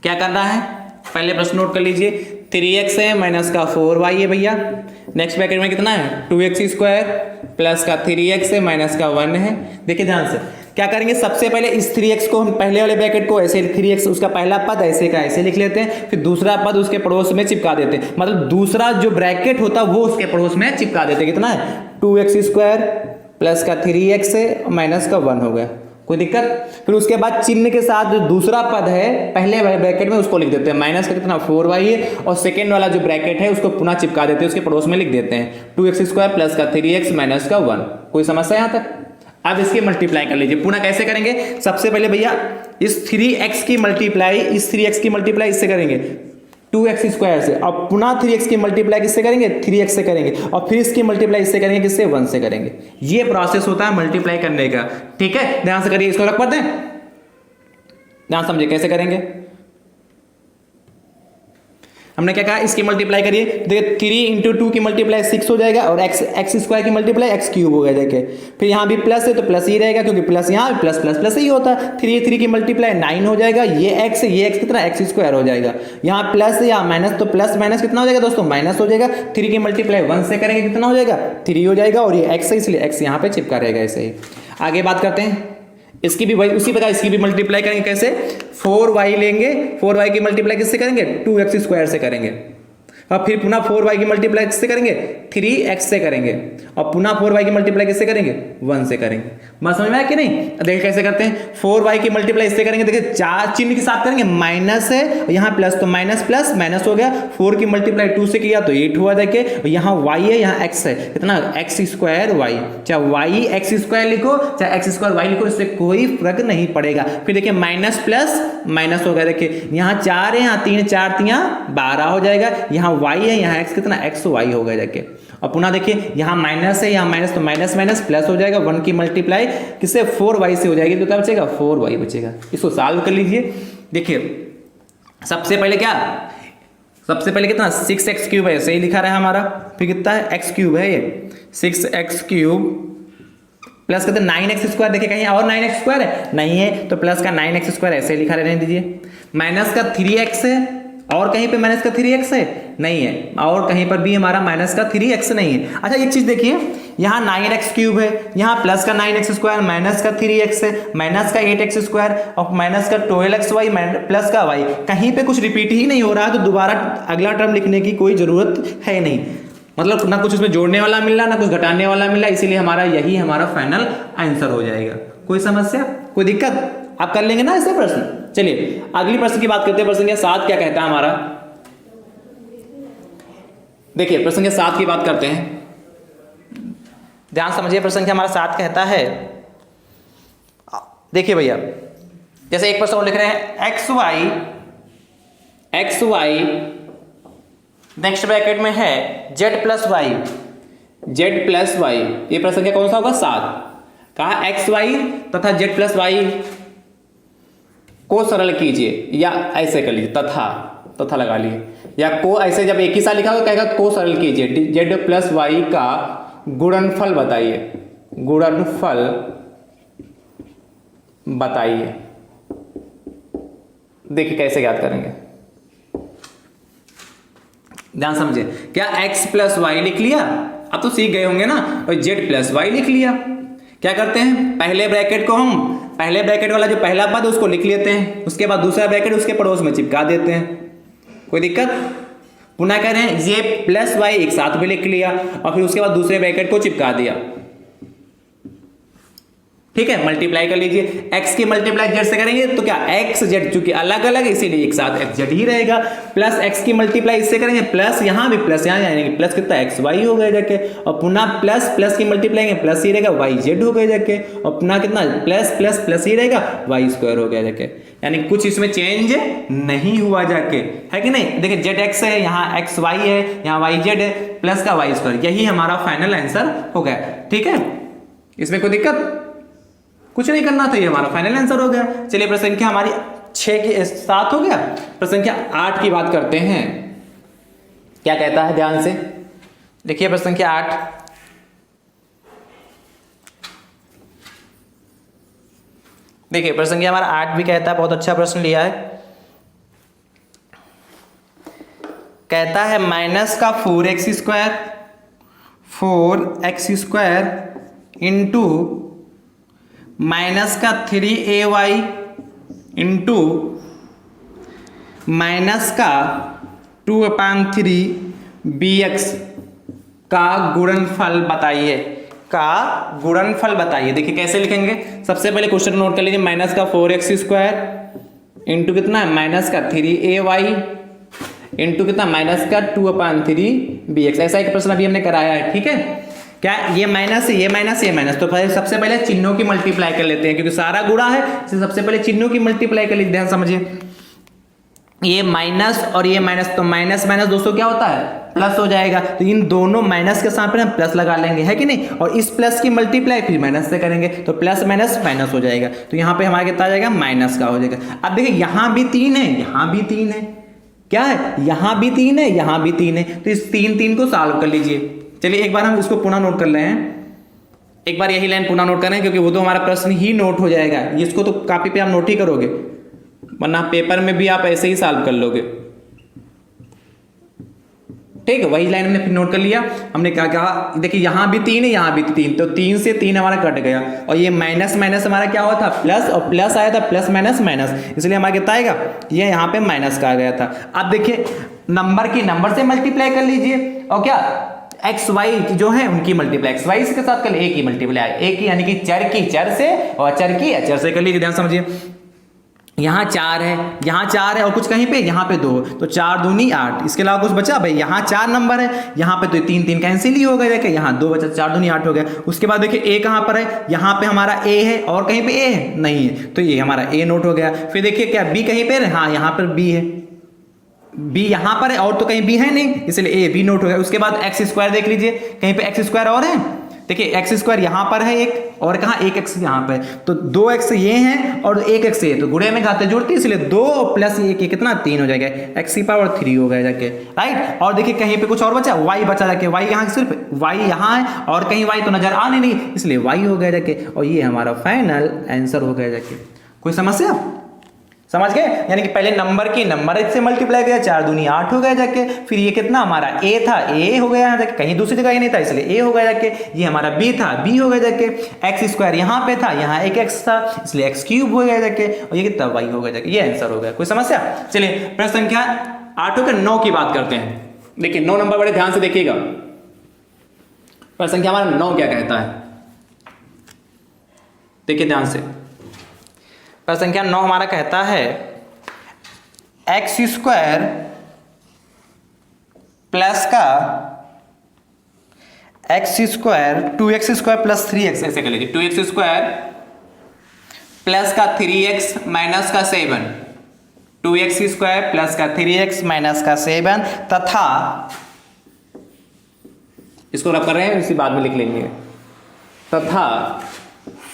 क्या करना है, पहले प्रश्न नोट कर लीजिए। 3x है माइनस का 4y है भैया, नेक्स्ट ब्रैकेट में कितना है 2x स्क्वायर प्लस का 3x है माइनस का 1 है। देखिए ध्यान से क्या करेंगे, सबसे पहले इस 3x को हम पहले वाले ब्रैकेट को ऐसे 3x उसका पहला पद ऐसे का ऐसे लिख लेते हैं, फिर दूसरा पद उसके पड़ोस में चिपका देते हैं, मतलब दूसरा जो ब्रैकेट होता है वो उसके पड़ोस में चिपका देते हैं। कितना है 2x स्क्वायर प्लस का 3x है माइनस का 1 हो गया, कोई दिक्कत? फिर उसके बाद चिन्ह के साथ जो दूसरा पद है पहले वाले ब्रैकेट में उसको लिख देते हैं, माइनस का कितना 4y है, और सेकेंड वाला जो ब्रैकेट है उसको पुनः चिपका देते हैं, उसके पड़ोस में लिख देते हैं 2x स्क्वायर प्लस का 3x माइनस का 1। कोई समस्या यहां तक? अब इसकी मल्टीप्लाई कर लीजिए। पुनः कैसे करेंगे, सबसे पहले भैया इस 3x की मल्टीप्लाई इस 3x की मल्टीप्लाई इससे करेंगे 2x स्क्वायर से, और पुनः 3x की मल्टीप्लाई किससे करेंगे 3x से करेंगे, और फिर इसकी मल्टीप्लाई इससे करेंगे किससे 1 से करेंगे। ये प्रोसेस होता है मल्टीप्लाई करने का। ठीक है, ध्यान से करिए, इसको रख पढ़ते हैं, ध्यान समझिए कैसे करेंगे। हमने क्या कहा, इसकी मल्टीप्लाई करिए, देखिए 3 इंटू 2 की मल्टीप्लाई 6 हो जाएगा, और एक्स स्क्वायर की मल्टीप्लाई एक्स क्यूब हो गया। देखिए फिर यहाँ भी प्लस है तो प्लस ही रहेगा, क्योंकि प्लस यहाँ प्लस प्लस प्लस ही होता है। 3 की मल्टीप्लाई 9 हो जाएगा, ये एक्स कितना एक्स स्क्वायर हो जाएगा, यहाँ प्लस या माइनस तो प्लस माइनस कितना हो जाएगा दोस्तों माइनस हो जाएगा। 3 की मल्टीप्लाई 1 से करेंगे कितना हो जाएगा 3 हो जाएगा, और ये एक्स है इसलिए एक्स यहाँ पे चिपका रहेगा। ऐसे ही आगे बात करते हैं, इसकी भी वही उसी प्रकार इसकी भी मल्टीप्लाई करेंगे। कैसे, 4y लेंगे, 4y की मल्टीप्लाई किससे करेंगे 2x स्क्वायर से करेंगे, और फिर पुनः 4y की मल्टीप्लाई किससे करेंगे 3x से करेंगे, और पुनः 4y की मल्टीप्लाई किससे करेंगे 1 से करेंगे। बात समझ में आया कि नहीं? देखिए कैसे करते हैं, 4y की मल्टीप्लाई इससे करेंगे, देखिए 4 चिन्ह के साथ करेंगे, माइनस है यहाँ प्लस तो माइनस प्लस माइनस हो गया, 4 की मल्टीप्लाई 2 से किया तो 8 हुआ। देखिए यहाँ y है यहाँ x है, कितना एक्स स्क्वायर y, चाहे y एक्स स्क्वायर लिखो चाहे एक्स स्क्वायर y लिखो, इससे कोई फर्क नहीं पड़ेगा। फिर देखिए माइनस प्लस माइनस हो गया, देखिए यहाँ 4 है यहाँ 3 4 3 12 हो जाएगा, यहाँ y है यहाँ x कितना एक्स y हो गया। देखिए और पुनः देखिए यहाँ माइनस है यहाँ माइनस तो माइनस माइनस प्लस हो जाएगा, 1 की मल्टीप्लाई किससे 4y से हो जाएगी, तो क्या बचेगा 4y बचेगा। इसको सॉल्व कर लीजिए। देखिए सबसे पहले क्या, सबसे पहले कितना 6x क्यूब है, सही लिखा रहा है हमारा, फिर कितना है x क्यूब है ये 6x क्यूब प्लस कहते 9x स्क्वायर, देखिए कहीं और 9x स्क्वायर है नहीं है, तो प्लस का 9x स्क्वायर ऐसे लिखा रहने दीजिए, माइनस का 3x है, और कहीं पे माइनस का 3x है नहीं है, और कहीं पर भी हमारा माइनस का 3x नहीं है। अच्छा एक चीज देखिए, यहाँ 9x क्यूब है, यहाँ प्लस का 9x स्क्वायर माइनस का 3x है, माइनस का 8x स्क्वायर और माइनस का 12xy प्लस का y, कहीं पे कुछ रिपीट ही नहीं हो रहा है, तो दोबारा अगला टर्म लिखने की कोई जरूरत है नहीं, मतलब ना कुछ उसमें जोड़ने वाला मिल रहा ना कुछ घटाने वाला मिल रहा, इसीलिए हमारा यही हमारा फाइनल आंसर हो जाएगा। कोई समस्या कोई दिक्कत, आप कर लेंगे ना ऐसे प्रश्न। चलिए अगली प्रश्न की बात करते हैं, प्रश्न के 7 क्या कहता है हमारा, देखिए प्रश्न के 7 की बात करते हैं, ध्यान समझिए। प्रश्न के हमारा 7 कहता है, देखिए भैया जैसे एक प्रश्न लिख रहे हैं एक्स वाई नेक्स्ट ब्रैकेट में है z प्लस वाई, ये प्रश्न क्या कौन सा होगा 7। कहा एक्स वाई तथा z प्लस वाई को सरल कीजिए, या ऐसे कर लीजिए तथा लगा लिए, या को ऐसे जब एक ही साथ लिखा होगा कहेगा को सरल कीजिए, z प्लस वाई का गुणनफल बताइए, गुणनफल बताइए। देखिए कैसे याद करेंगे, ध्यान समझिए। क्या x प्लस वाई लिख लिया, अब तो सीख गए होंगे ना, और z प्लस वाई लिख लिया। क्या करते हैं, पहले ब्रैकेट को हम पहले ब्रैकेट वाला जो पहला पद उसको लिख लेते हैं, उसके बाद दूसरा ब्रैकेट उसके पड़ोस में चिपका देते हैं, कोई दिक्कत। पुनः कह रहे हैं ये प्लस वाई एक साथ में लिख लिया और फिर उसके बाद दूसरे ब्रैकेट को चिपका दिया, ठीक है। मल्टीप्लाई कर लीजिए, x की मल्टीप्लाई z से करेंगे तो क्या x z चूंकि अलग अलग है इसीलिए एक साथ x z ही रहेगा, प्लस x की मल्टीप्लाई इससे करेंगे प्लस यहां भी प्लस यहां जाएंगे प्लस कितना x y हो गया जाके, और पुनः प्लस प्लस की मल्टीप्लाई प्लस ही रहेगा y z हो गया जाके, और पुनः कितना प्लस प्लस प्लस ही रहेगा y स्क्वायर हो गया जाके, यानी कुछ इसमें चेंज नहीं हुआ जाके, है कि नहीं। देखिए जेड एक्स है, यहाँ एक्स वाई है, यहाँ वाई जेड है, प्लस का वाई स्क्वायर, यही हमारा फाइनल आंसर हो गया, ठीक है। इसमें कोई दिक्कत कुछ नहीं करना था, ये हमारा फाइनल आंसर हो गया। चलिए प्रश्न संख्या हमारी 6 के 7 हो गया। प्रश्न संख्या 8 की बात करते हैं, क्या कहता है ध्यान से देखिए। प्रश्न संख्या 8, देखिए प्रश्न संख्या हमारा 8 भी कहता है, बहुत अच्छा प्रश्न लिया है। कहता है माइनस का 4x स्क्वायर इंटू माइनस का 3ay इंटू माइनस का 2/3bx का गुणनफल बताइए, का गुणनफल बताइए। देखिए कैसे लिखेंगे, सबसे पहले क्वेश्चन नोट कर लीजिए, माइनस का 4x स्क्वायर इंटू कितना है माइनस का 3ay इंटू कितना माइनस का 2/3bx। ऐसा एक प्रश्न अभी हमने कराया है, ठीक है। क्या ये माइनस ये माइनस ये माइनस, तो सबसे पहले चिन्हों की मल्टीप्लाई कर लेते हैं क्योंकि सारा गुणा है, इसलिए सबसे पहले चिन्हों की मल्टीप्लाई कर लेते हैं। समझिए ये माइनस और ये माइनस, तो माइनस माइनस दोस्तों क्या होता है प्लस हो जाएगा, तो इन दोनों माइनस के साथ हम प्लस लगा लेंगे, है कि नहीं। और इस प्लस की मल्टीप्लाई फिर माइनस से करेंगे तो प्लस माइनस माइनस हो जाएगा, तो यहाँ पे हमारा कितना आ जाएगा माइनस का हो जाएगा। अब देखिए यहाँ भी 3 है, यहाँ भी 3 है, क्या है यहाँ भी 3 है, यहाँ भी 3 है, तो इस 3 को सॉल्व कर लीजिए। चलिए एक बार हम इसको पुनः नोट कर रहे हैं, एक बार यही लाइन पुनः नोट कर रहे हैं क्योंकि वो तो हमारा प्रश्न ही नोट हो जाएगा, इसको तो कॉपी पे आप नोट ही करोगे, वरना पेपर में भी आप ऐसे ही सॉल्व कर लोगे, ठीक है। वही लाइन हमने फिर नोट कर लिया, हमने क्या कहा देखिए यहाँ भी 3 है, यहाँ भी 3, तो 3 से 3 हमारा कट गया, और ये माइनस माइनस हमारा क्या हुआ था प्लस, और प्लस आया था प्लस माइनस माइनस, इसलिए हमारा कितना आएगा ये यहाँ पे माइनस का आ गया था। अब देखिए नंबर की नंबर से मल्टीप्लाई कर लीजिए, और क्या एक्स वाई जो है उनकी मल्टीप्लाई एक्स वाई के साथ कर ए की मल्टीप्लाई ए की, यानी कि चर की चर से और चर की अचर से कर लीजिए। ध्यान समझिए यहाँ 4 है, यहाँ 4 है और कुछ कहीं पे यहाँ पे 2, तो 4 दूनी 8, इसके अलावा कुछ बचा भाई, यहाँ 4 नंबर है, यहाँ पे तो 3 कैंसिल ही हो गए, देखिए यहाँ 2 बचा, 4 दूनी 8 हो गया। उसके बाद देखिए ए कहाँ पर है, यहाँ पे हमारा ए है और कहीं पे ए है नहीं है, तो ये हमारा ए नोट हो गया। फिर देखिए क्या बी कहीं पे है, हाँ यहाँ पर बी है, बी यहाँ पर है और तो कहीं बी है नहीं, इसलिए ए बी नोट हो गया। उसके बाद एक्स स्क्वायर देख लीजिए, कहीं पे एक्स स्क्वायर और है, देखिए एक्स स्क्वायर यहाँ पर है एक, और कहाँ एक एक्स यहाँ पे, तो 2x ये हैं और 1x ये, तो गुणे में घाते जोड़ते इसलिए 2 प्लस 1 कितना 3 हो जाएगा, x की पावर 3 हो गया जाके, राइट। और देखिए कहीं पे कुछ और बचा, y बचा जाके, y यहाँ सिर्फ y यहाँ है और कहीं y तो नजर आ नहीं, इसलिए y हो गया जाके, और ये हमारा फाइनल आंसर हो गया जाके। कोई समस्या समझ गए, यानी कि पहले नंबर की नंबर से मल्टीप्लाई किया, 4 दूनी 8 हो गया जाके, फिर ये कितना हमारा a था a हो गया जाके, कहीं दूसरी जगह ही नहीं था इसलिए a हो गया जाके, ये हमारा b था b हो गया जाके, एक्स स्क्वायर यहाँ पे था, यहाँ एक x था इसलिए एक्स क्यूब हो गया जाके, और ये कितना y हो गया जाके, ये आंसर हो गया। कोई समस्या। चलिए प्रश्न संख्या 8 के 9 की बात करते हैं। देखिए 9 नंबर बड़े ध्यान से देखिएगा, प्रश्न संख्या हमारा 9 क्या कहता है, देखिए ध्यान से। प्रश्न संख्या 9 हमारा कहता है एक्स स्क्वायर प्लस का x square 2x square plus 3x, ऐसे कर लीजिए 2x स्क्वायर प्लस का 3x माइनस का 7, 2x स्क्वायर प्लस का 3x माइनस का 7 तथा इसको रब कर रहे हैं, इसी बाद में लिख लेंगे, तथा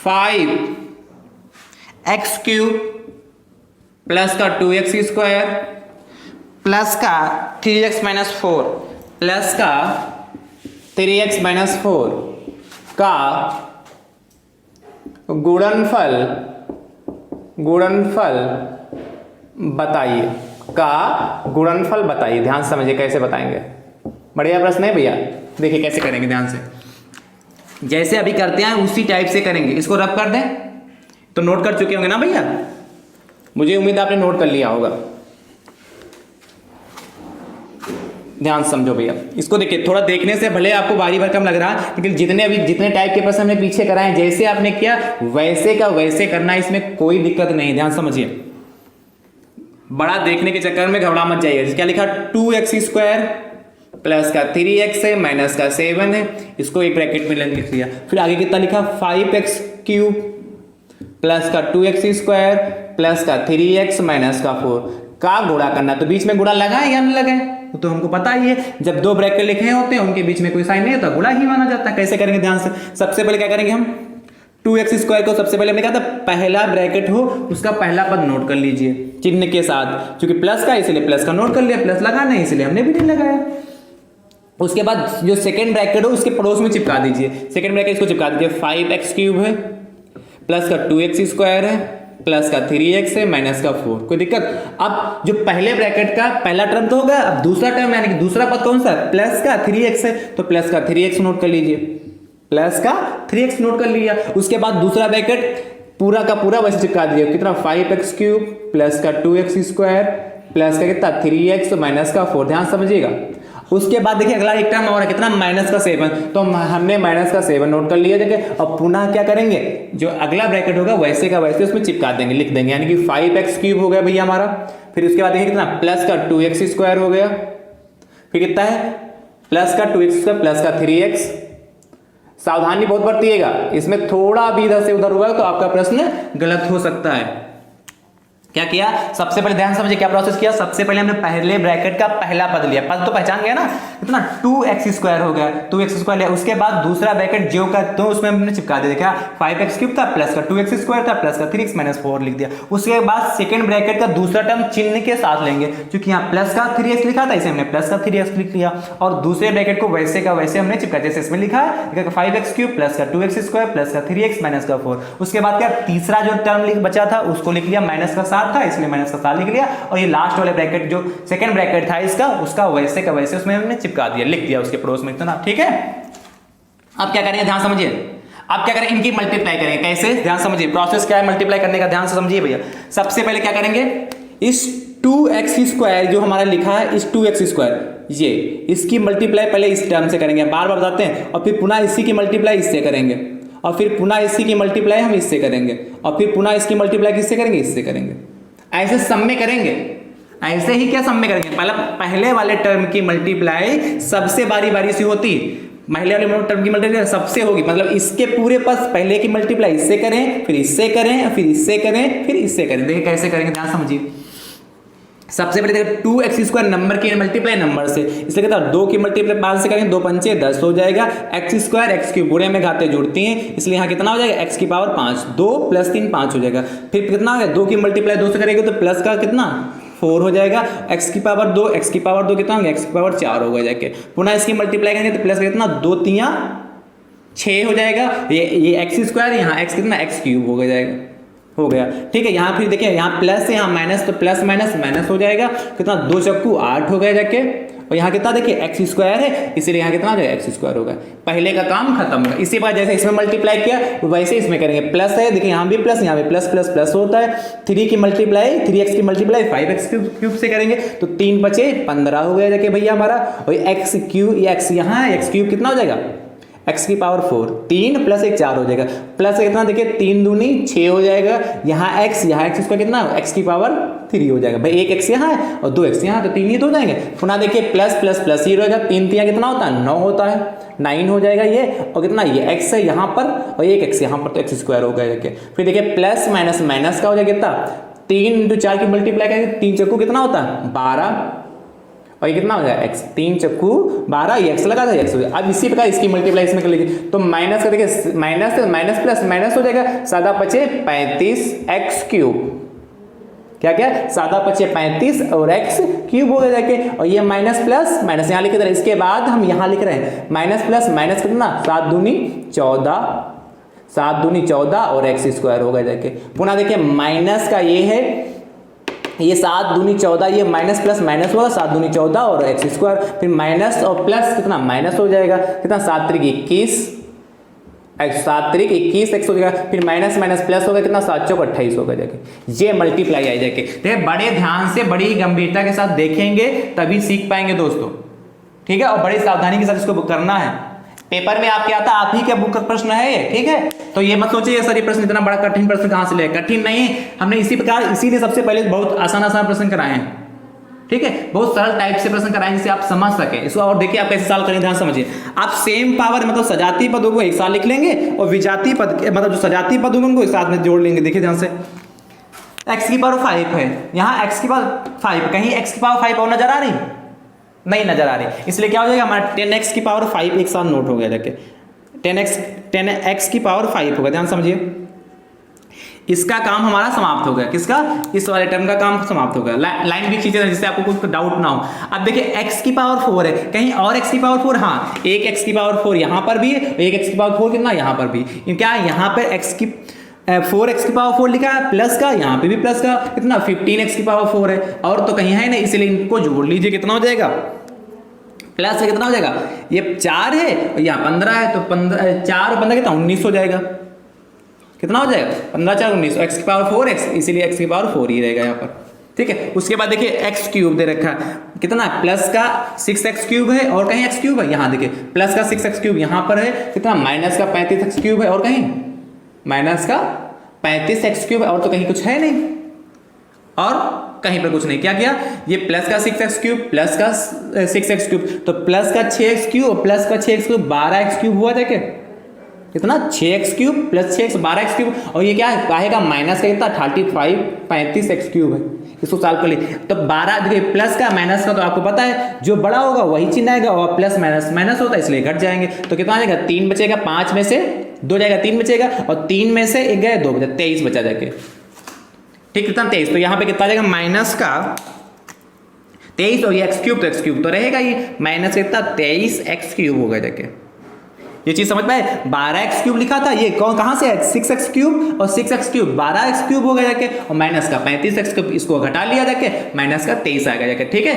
5x क्यूब प्लस का 2x स्क्वायर प्लस का 3x माइनस 4 प्लस का 3x माइनस 4 का गुणनफल बताइए, का गुणनफल बताइए। ध्यान से समझिए कैसे बताएंगे, बढ़िया प्रश्न है भैया। देखिए कैसे करेंगे, ध्यान से जैसे अभी करते हैं उसी टाइप से करेंगे। इसको रब कर दें तो नोट कर चुके होंगे ना भैया, मुझे उम्मीद आपने नोट कर लिया होगा। ध्यान से समझो भैया इसको। देखिए थोड़ा देखने से भले आपको भारी भरकम लग रहा है, लेकिन जितने टाइप के प्रश्न हमने पीछे कराए जैसे आपने किया वैसे का वैसे करना, इसमें कोई दिक्कत नहीं। ध्यान समझिए, बड़ा देखने के चक्कर में घबरा मत जाइए। क्या लिखा 2x² प्लस का 3x है माइनस का 7 है, इसको एक ब्रैकेट में लिख लिया। फिर आगे कितना लिखा 5x³ प्लस का 2x² प्लस का 3x माइनस का 4 का गुणा करना। तो बीच में गुणा लगा है या नहीं लगा है तो हमको पता ही है, जब दो ब्रैकेट लिखे होते हैं उनके बीच में कोई साइन नहीं होता, गुणा ही माना जाता है। कैसे करेंगे ध्यान से, सबसे पहले क्या करेंगे हम 2x² को सबसे पहले हमने कहा था पहला ब्रैकेट हो उसका पहला पद नोट कर लीजिए चिन्ह के साथ, क्योंकि प्लस का इसलिए प्लस का नोट कर लिया, प्लस लगाना है इसलिए हमने भी नहीं लगाया। उसके बाद जो सेकंड ब्रैकेट हो उसके पड़ोस में चिपका दीजिए, सेकंड ब्रैकेट इसको चिपका दीजिए 5x³ है प्लस का 2x² है प्लस का 3x है माइनस का 4। कोई दिक्कत। अब जो पहले ब्रैकेट का पहला टर्म तो होगा, अब दूसरा टर्म यानी कि दूसरा पद कौन सा है, प्लस का 3x है, तो प्लस का 3x नोट कर लीजिए, प्लस का 3x नोट कर लिया। उसके बाद दूसरा ब्रैकेट पूरा का पूरा वैसे चिपका दीजिए, कितना 5x³ प्लस का 2x² प्लस का कितना 3x माइनस का 4। ध्यान समझिएगा। उसके बाद देखिए अगला एक टर्म और है कितना माइनस का 7, तो हमने माइनस का 7 नोट कर लिया। देखिए अब पुनः क्या करेंगे, जो अगला ब्रैकेट होगा वैसे का वैसे उसमें चिपका देंगे, लिख देंगे, यानी कि 5x³ हो गया भैया हमारा। फिर उसके बाद देखिए कितना प्लस का 2x² हो गया, फिर कितना है प्लस का 2x² प्लस का 3x। सावधानी बहुत बरतिएगा, इसमें थोड़ा भी इधर से उधर हुआ तो आपका प्रश्न गलत हो सकता है। क्या किया, सबसे पहले ध्यान समझिए क्या प्रोसेस किया। सबसे पहले हमने पहले ब्रैकेट का पहला पद लिया, पद तो पहचान गया ना, कितना 2x² हो गया, 2x² लिया। उसके बाद दूसरा ब्रैकेट जो का तो उसमें हमने चिपका दिया, क्या 5x³ था प्लस का 2x² था प्लस का 3x माइनस 4 लिख दिया। उसके बाद सेकंड ब्रैकेट का दूसरा टर्म चिन्ह के साथ लेंगे, क्योंकि यहाँ प्लस का 3x लिखा था इसे हमने प्लस का 3x लिख लिया, और दूसरे ब्रैकेट को वैसे का वैसे हमने चिपका, जैसे इसमें लिखा है 5x³ प्लस का 2x² प्लस का 3x माइनस का 4। उसके बाद क्या तीसरा जो टर्म बचा था उसको लिख लिया, माइनस का 7 था इसलिए माइनस का 7 लिख लिया, और ये लास्ट वाले ब्रैकेट जो सेकंड ब्रैकेट था इसका उसका वैसे का वैसे उसमें हमने चिपका दिया, लिख दिया उसके पड़ोस में इतना। ठीक है, अब क्या करेंगे ध्यान समझिए। अब क्या करें, इनकी मल्टीप्लाई करेंगे। कैसे, ध्यान समझिए, प्रोसेस क्या है मल्टीप्लाई करने का, ध्यान से समझिए भैया। सबसे पहले क्या करेंगे, इस 2x² जो हमारा लिखा है इस 2x² ये इसकी मल्टीप्लाई पहले इस टर्म से करेंगे, बार बार बताते हैं, और फिर पुनः इसी की मल्टीप्लाई इससे करेंगे, और फिर पुनः इसी की मल्टीप्लाई हम इससे करेंगे, और फिर पुनः इसकी मल्टीप्लाई किससे करेंगे, इससे करेंगे। ऐसे सम में करेंगे, ऐसे ही क्या सम में करेंगे, पहले वाले टर्म की मल्टीप्लाई सबसे बारी बारी से होती है, पहले वाले टर्म की मल्टीप्लाई सबसे होगी, मतलब इसके पूरे पास पहले की मल्टीप्लाई इससे करें, फिर इससे करें, फिर इससे करें, फिर इससे करें। देखिए कैसे करेंगे, ध्यान समझिए। सबसे पहले देखिए 2x² नंबर की मल्टीप्लाई नंबर से, इसलिए कहता है 2 की मल्टीप्लाई 5 से करेंगे, 2 पंचे 10 हो जाएगा, x² x³ बुरे में घाते जुड़ती हैं, इसलिए यहाँ कितना हो जाएगा x की पावर 5, 2 + 3 5 हो जाएगा। फिर कितना हो गया, 2 की मल्टीप्लाई 2 से करेंगे तो प्लस का कितना 4 हो जाएगा, x की पावर 2, x की पावर 2 कितना होगा, x की पावर 4 होगा जाके। पुनः इसकी मल्टीप्लाई करेंगे तो प्लस का कितना 2 3 6 हो जाएगा, ये x² यहाँ x कितना x³ हो जाएगा, हो गया। ठीक है, यहाँ फिर देखिए यहाँ प्लस है यहाँ माइनस, तो प्लस माइनस माइनस हो जाएगा, कितना 2 चक्कू 8 हो गया जाके, और यहाँ कितना देखिए x² है इसलिए यहाँ कितना हो जाएगा x² होगा। पहले का काम खत्म होगा। इसी बात जैसे इसमें मल्टीप्लाई किया वैसे इसमें करेंगे, प्लस है देखिए यहाँ भी प्लस, यहाँ भी प्लस प्लस प्लस होता है। 3 की मल्टीप्लाई 3x की मल्टीप्लाई 5x³ से करेंगे तो 3 बचे 15 हो गया जाके भैया हमारा, और x यहाँ x³ कितना हो जाएगा x की पावर 4, 3 + 1 4 हो जाएगा, प्लस कितना देखिए 3 दूनी 6 हो जाएगा, यहाँ x इसका कितना x की पावर 3 हो जाएगा भाई, एक x यहाँ है और 2 x यहाँ, तो 3 ही तो हो जाएंगे। पुनः देखिए प्लस प्लस प्लस ही रहेगा, 3 3 कितना होता है 9 होता है, 9 हो जाएगा ये, और कितना ये x है यहाँ पर और एक x यहाँ पर, तो x² हो गया जाके। फिर देखिए प्लस माइनस माइनस का हो जाएगा कितना, 3 × 4 की मल्टीप्लाई करेंगे 3 चक्कू कितना होता है 12, और ये कितना हो जाएगा x, 3 चक्कू 12, ये x लगा था x हो गया। अब इसी प्रकार इसकी मल्टीप्लाई इसमें कर लीजिए, तो माइनस का देखिए माइनस माइनस प्लस माइनस हो जाएगा, सादा बचे 35x³, क्या क्या सादा बचे 35 और x³ हो गया जाके, और ये माइनस प्लस माइनस यहाँ लिख रहे हैं। इसके बाद हम यहाँ लिख रहे हैं माइनस प्लस माइनस कितना 7 दूनी 14, 7 दूनी 14 और x² हो गया जाके। पुनः देखिए माइनस का ये है, ये 7 दूनी 14, ये माइनस प्लस माइनस होगा, 7 दूनी 14 और x², फिर माइनस और प्लस कितना माइनस हो जाएगा, कितना 7 × 21, 7 × 21 x हो जाएगा, फिर माइनस माइनस प्लस होगा कितना 7 × 4 28 होगा जाके। ये मल्टीप्लाई आई जाके। देखिए बड़े ध्यान से बड़ी गंभीरता के साथ देखेंगे तभी सीख पाएंगे दोस्तों। ठीक है, और बड़ी सावधानी के साथ इसको करना है। पेपर में आपके आता आप ही का बुक का प्रश्न है ये, ठीक है। तो ये मत सोचिए सर ये प्रश्न इतना बड़ा कठिन प्रश्न कहाँ से ले, कठिन नहीं है, हमने इसी प्रकार इसीलिए सबसे पहले बहुत आसान आसान प्रश्न कराए हैं, ठीक है, बहुत सरल टाइप से प्रश्न कराएं जिससे आप समझ सके इसको। और देखिए आप कैसे सॉल्व करें, ध्यान समझिए। आप सेम पावर मतलब सजातीय पदों को एक साथ लिख लेंगे और विजातीय पद मतलब जो सजातीय पद होंगे उनको एक साथ में जोड़ लेंगे। देखिए ध्यान से, x की पावर 5 है, यहाँ x की पावर 5, कहीं x की पावर 5 और नजर आ रही, नहीं नजर आ रही, इसलिए क्या हो जाएगा हमारा 10x की पावर 5 एक साथ नोट हो गया। देखिए 10x की पावर 5 होगा, ध्यान समझिए। इसका काम हमारा समाप्त हो गया, किसका, इस वाले टर्म का काम समाप्त हो गया। लाइन भी खींचे जिससे आपको कुछ डाउट ना हो। अब देखिए x की पावर 4 है, कहीं और x की पावर 4, हाँ एक x की पावर 4 यहाँ पर भी है, एक x की पावर 4 कितना यहाँ पर भी, क्या यहाँ पे x की 4x की पावर 4 लिखा है प्लस का, यहाँ पे भी प्लस का, कितना 15x की पावर 4 है, और तो कहीं है नहीं, इसलिए इनको जोड़ लीजिए, कितना हो जाएगा प्लस है, कितना हो जाएगा, ये 4 है और यहाँ 15 है, तो 4 और 15 कितना 19 हो जाएगा, कितना हो जाएगा 15 4 19, x की पावर 4x, इसीलिए x की पावर 4 ही रहेगा यहाँ पर, ठीक है। उसके बाद देखिए x क्यूब दे रखा है, कितना प्लस का 6x क्यूब है, और कहीं x क्यूब है, यहाँ देखिए प्लस का 6x क्यूब यहाँ पर है, कितना माइनस का 35x क्यूब है, और कहीं माइनस का 35x क्यूब है, और तो कहीं कुछ है नहीं, और कहीं पर कुछ नहीं, क्या किया ये प्लस का 6x क्यूब प्लस का 6x क्यूब, तो प्लस का 6x क्यूब प्लस का 6x क्यूब 12x क्यूब हुआ देखे, कितना 6x cube plus 6x 12x cube, और ये क्या है काहे का माइनस का कितना 35x क्यूब है, इसको सॉल्व कर लिए। तो 12 देखिए प्लस का माइनस का तो आपको पता है जो बड़ा होगा वही चिन्ह आएगा, और प्लस माइनस माइनस होता है इसलिए घट जाएंगे, तो कितना आ जाएगा 3 बचेगा, 5 में से 2 जाएगा 3 बचेगा, और 3 में से 1 गए 2 बचा 23 बचा जाके, ठीक कितना 23, तो यहाँ पे कितना आ जाएगा माइनस का 23, और ये x क्यूब तो x क्यूब तो रहेगा, ये माइनस कितना 23x क्यूब होगा जाके, ये चीज समझ पाए। 12x क्यूब लिखा था, ये कौन कहां से है 6x क्यूब, और 6x क्यूब 12x क्यूब हो गया जाके, और माइनस का 35x क्यूब इसको घटा लिया जाके माइनस का 23 आएगा जाके, ठीक है,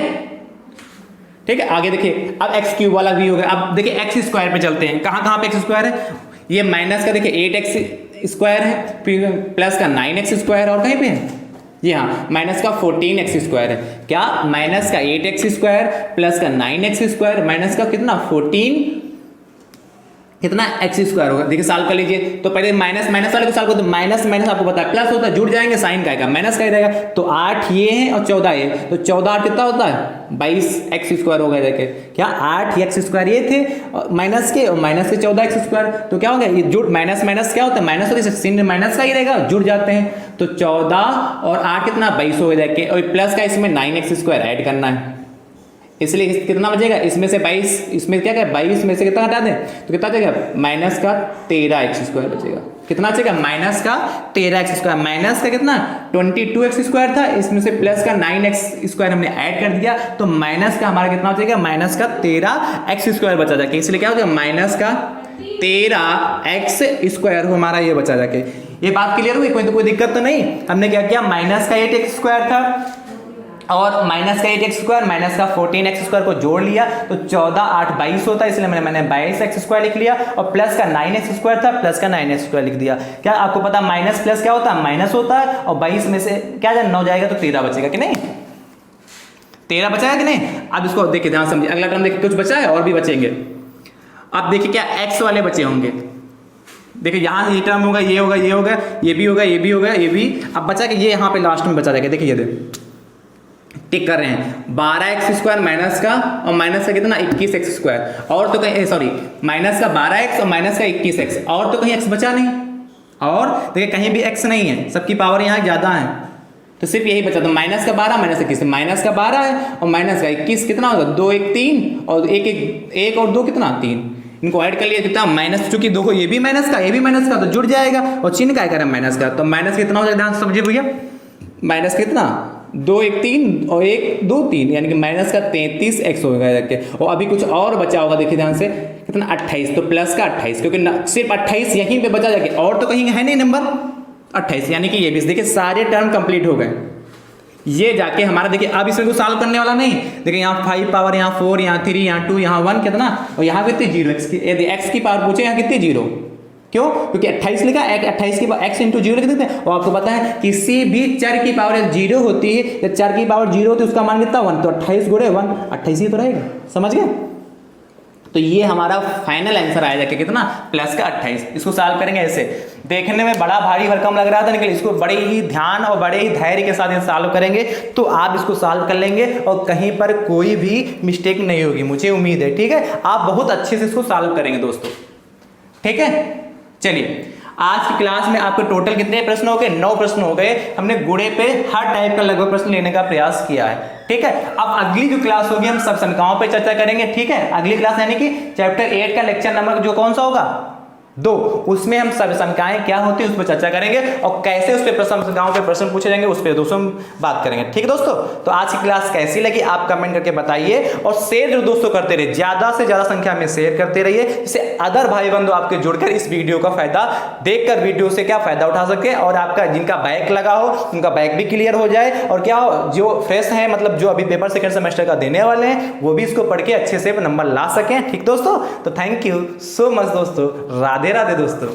ठीक है। आगे देखिए अब x क्यूब वाला भी हो गया। अब देखिए x स्क्वायर पे चलते हैं, कहां कहां पे x स्क्वायर है, ये माइनस का देखिए 8x स्क्वायर है, फिर प्लस का 9x स्क्वायर, और कहीं पे है जी हाँ माइनस का 14x स्क्वायर है, क्या माइनस का 8x स्क्वायर प्लस का 9x स्क्वायर माइनस का कितना 14 कितना x स्क्वायर होगा। देखिए सॉल्व कर लीजिए, तो पहले माइनस माइनस वाले को सॉल्व करो, तो माइनस माइनस आपको पता है प्लस होता है, जुड़ जाएंगे साइन का आएगा, माइनस का ही रहेगा, तो 8 ये है और 14 ये, तो 14 8 कितना होता है 22x स्क्वायर हो गया। देखिए क्या 8x स्क्वायर ये थे माइनस के, और माइनस के 14x स्क्वायर, तो क्या हो गया ये जुड़ माइनस माइनस क्या होता है माइनस होता है, चिन्ह माइनस का ही रहेगा, जुड़ जाते हैं, तो 14 और 8 कितना 22 हो गया, और प्लस का इसमें 9x स्क्वायर ऐड करना है, इसलिए कितना बचेगा इसमें से 22, इसमें क्या 22 में से कितना हटा दें तो कितना बचेगा माइनस का 13x स्क्वायर बचेगा, कितना बचेगा माइनस का 13x स्क्वायर, माइनस का कितना 22x स्क्वायर था, इसमें से प्लस का 9x स्क्वायर हमने ऐड कर दिया, तो माइनस का हमारा कितना बचेगा माइनस का 13x स्क्वायर बचा जाके, इसलिए क्या हो जाएगा माइनस का 13x स्क्वायर हमारा ये बचा जाके। ये बात क्लियर हुई, कोई दिक्कत तो नहीं। हमने क्या किया माइनस का 8x स्क्वायर था और माइनस का 8x स्क्वायर माइनस का 14x स्क्वायर को जोड़ लिया, तो 14 8 22 होता है, इसलिए मैंने 22x स्क्वायर लिख लिया, और प्लस का 9x स्क्वायर था प्लस का 9x स्क्वायर लिख दिया। क्या आपको पता माइनस प्लस क्या होता है माइनस होता है, और 22 में से क्या 9 जाएगा तो 13 बचेगा कि नहीं, 13 बचाएगा कि नहीं। अब इसको देखिए ध्यान समझिए, अगला टर्म देखिए कुछ बचा है और भी बचेंगे। अब देखिए क्या x वाले बचे होंगे, देखिए यहाँ ये टर्म होगा, ये होगा, ये होगा, ये भी होगा, ये भी होगा, ये भी, अब बचा कि ये यहाँ पे लास्ट में बचा जाएगा। देखिए ये टिक कर रहे हैं 12x स्क्वायर माइनस का, और माइनस का कितना 21x स्क्वायर, और तो कहीं सॉरी माइनस का 12x और माइनस का 21x, और तो कहीं x बचा नहीं, और देखिए कहीं भी x नहीं है, सबकी पावर यहाँ ज़्यादा है, तो सिर्फ यही बचा, तो माइनस का 12 माइनस 21, माइनस का 12 है और माइनस का 21 कितना होगा 2 1 3, और एक और 2 कितना 3, इनको ऐड कर लिया कितना माइनस, चूंकि देखो ये भी माइनस का ये भी माइनस का, तो जुड़ जाएगा, और चिन्ह क्या करें माइनस का, तो माइनस कितना हो जाएगा ध्यान समझिए भैया, माइनस कितना 2 1 3 और 1 2 3, यानी कि माइनस का 33x हो गया जाके। और अभी कुछ और बचा होगा, देखिए ध्यान से कितना 28, तो प्लस का 28, क्योंकि सिर्फ 28 यहीं पे बचा जाके, और तो कहीं है नहीं नंबर 28, यानी कि ये भी देखिए सारे टर्म कंप्लीट हो गए। ये जाके हमारा देखिए अब इसमें कुछ सॉल्व करने वाला नहीं, देखिए यहाँ 5 पावर, यहाँ 4, यहाँ 3, यहाँ 2, यहाँ 1 कितना, और यहाँ कितनी 0 x की, यदि x की पावर पूछे यहाँ कितनी 0, क्यों, क्योंकि 28 लिखा, 28 की x इंटू 0 लिख देते हैं, और आपको पता है किसी भी चर की पावर 0 होती है, जब चर की पावर 0 होती है उसका मान कितना 1, तो 28 गुणे 1 28 ही तो रहेगा, समझ गए। तो ये हमारा फाइनल आंसर आया जाके कितना, प्लस का 28। इसको सॉल्व करेंगे ऐसे, देखने में बड़ा भारी भरकम लग रहा था, लेकिन इसको बड़े ही ध्यान और बड़े ही धैर्य के साथ सॉल्व करेंगे तो आप इसको सॉल्व कर लेंगे और कहीं पर कोई भी मिस्टेक नहीं होगी, मुझे उम्मीद है। ठीक है, आप बहुत अच्छे से इसको सॉल्व करेंगे दोस्तों। ठीक है, चलिए आज की क्लास में आपके टोटल कितने प्रश्न हो गए, 9 प्रश्न हो गए। हमने गुणे पे हर टाइप का लगभग प्रश्न लेने का प्रयास किया है। ठीक है, अब अगली जो क्लास होगी हम सब संख्याओं पे चर्चा करेंगे। ठीक है, अगली क्लास यानी कि चैप्टर 8 का लेक्चर नंबर जो कौन सा होगा 2, उसमें हम सब संख्याएं क्या होती है उस पर चर्चा करेंगे और कैसे उस पर संख्याओं पे प्रश्न पूछे जाएंगे उस पर दोस्तों बात करेंगे। ठीक है दोस्तों, तो आज की क्लास कैसी लगी आप कमेंट करके बताइए और शेयर जो दोस्तों करते रहिए, ज्यादा से ज्यादा संख्या में शेयर करते रहिए, जिससे अदर भाई बंधु आपके जुड़कर इस वीडियो का फायदा देखकर वीडियो से क्या फायदा उठा सके और आपका जिनका बैक लगा हो उनका बैक भी क्लियर हो जाए और क्या हो जो फ्रेश है मतलब जो अभी पेपर सेकंड सेमेस्टर का देने वाले हैं वो भी इसको पढ़ के अच्छे से नंबर ला सकें। ठीक दोस्तों, तो थैंक यू सो मच दोस्तों, राधे राधे दोस्तों।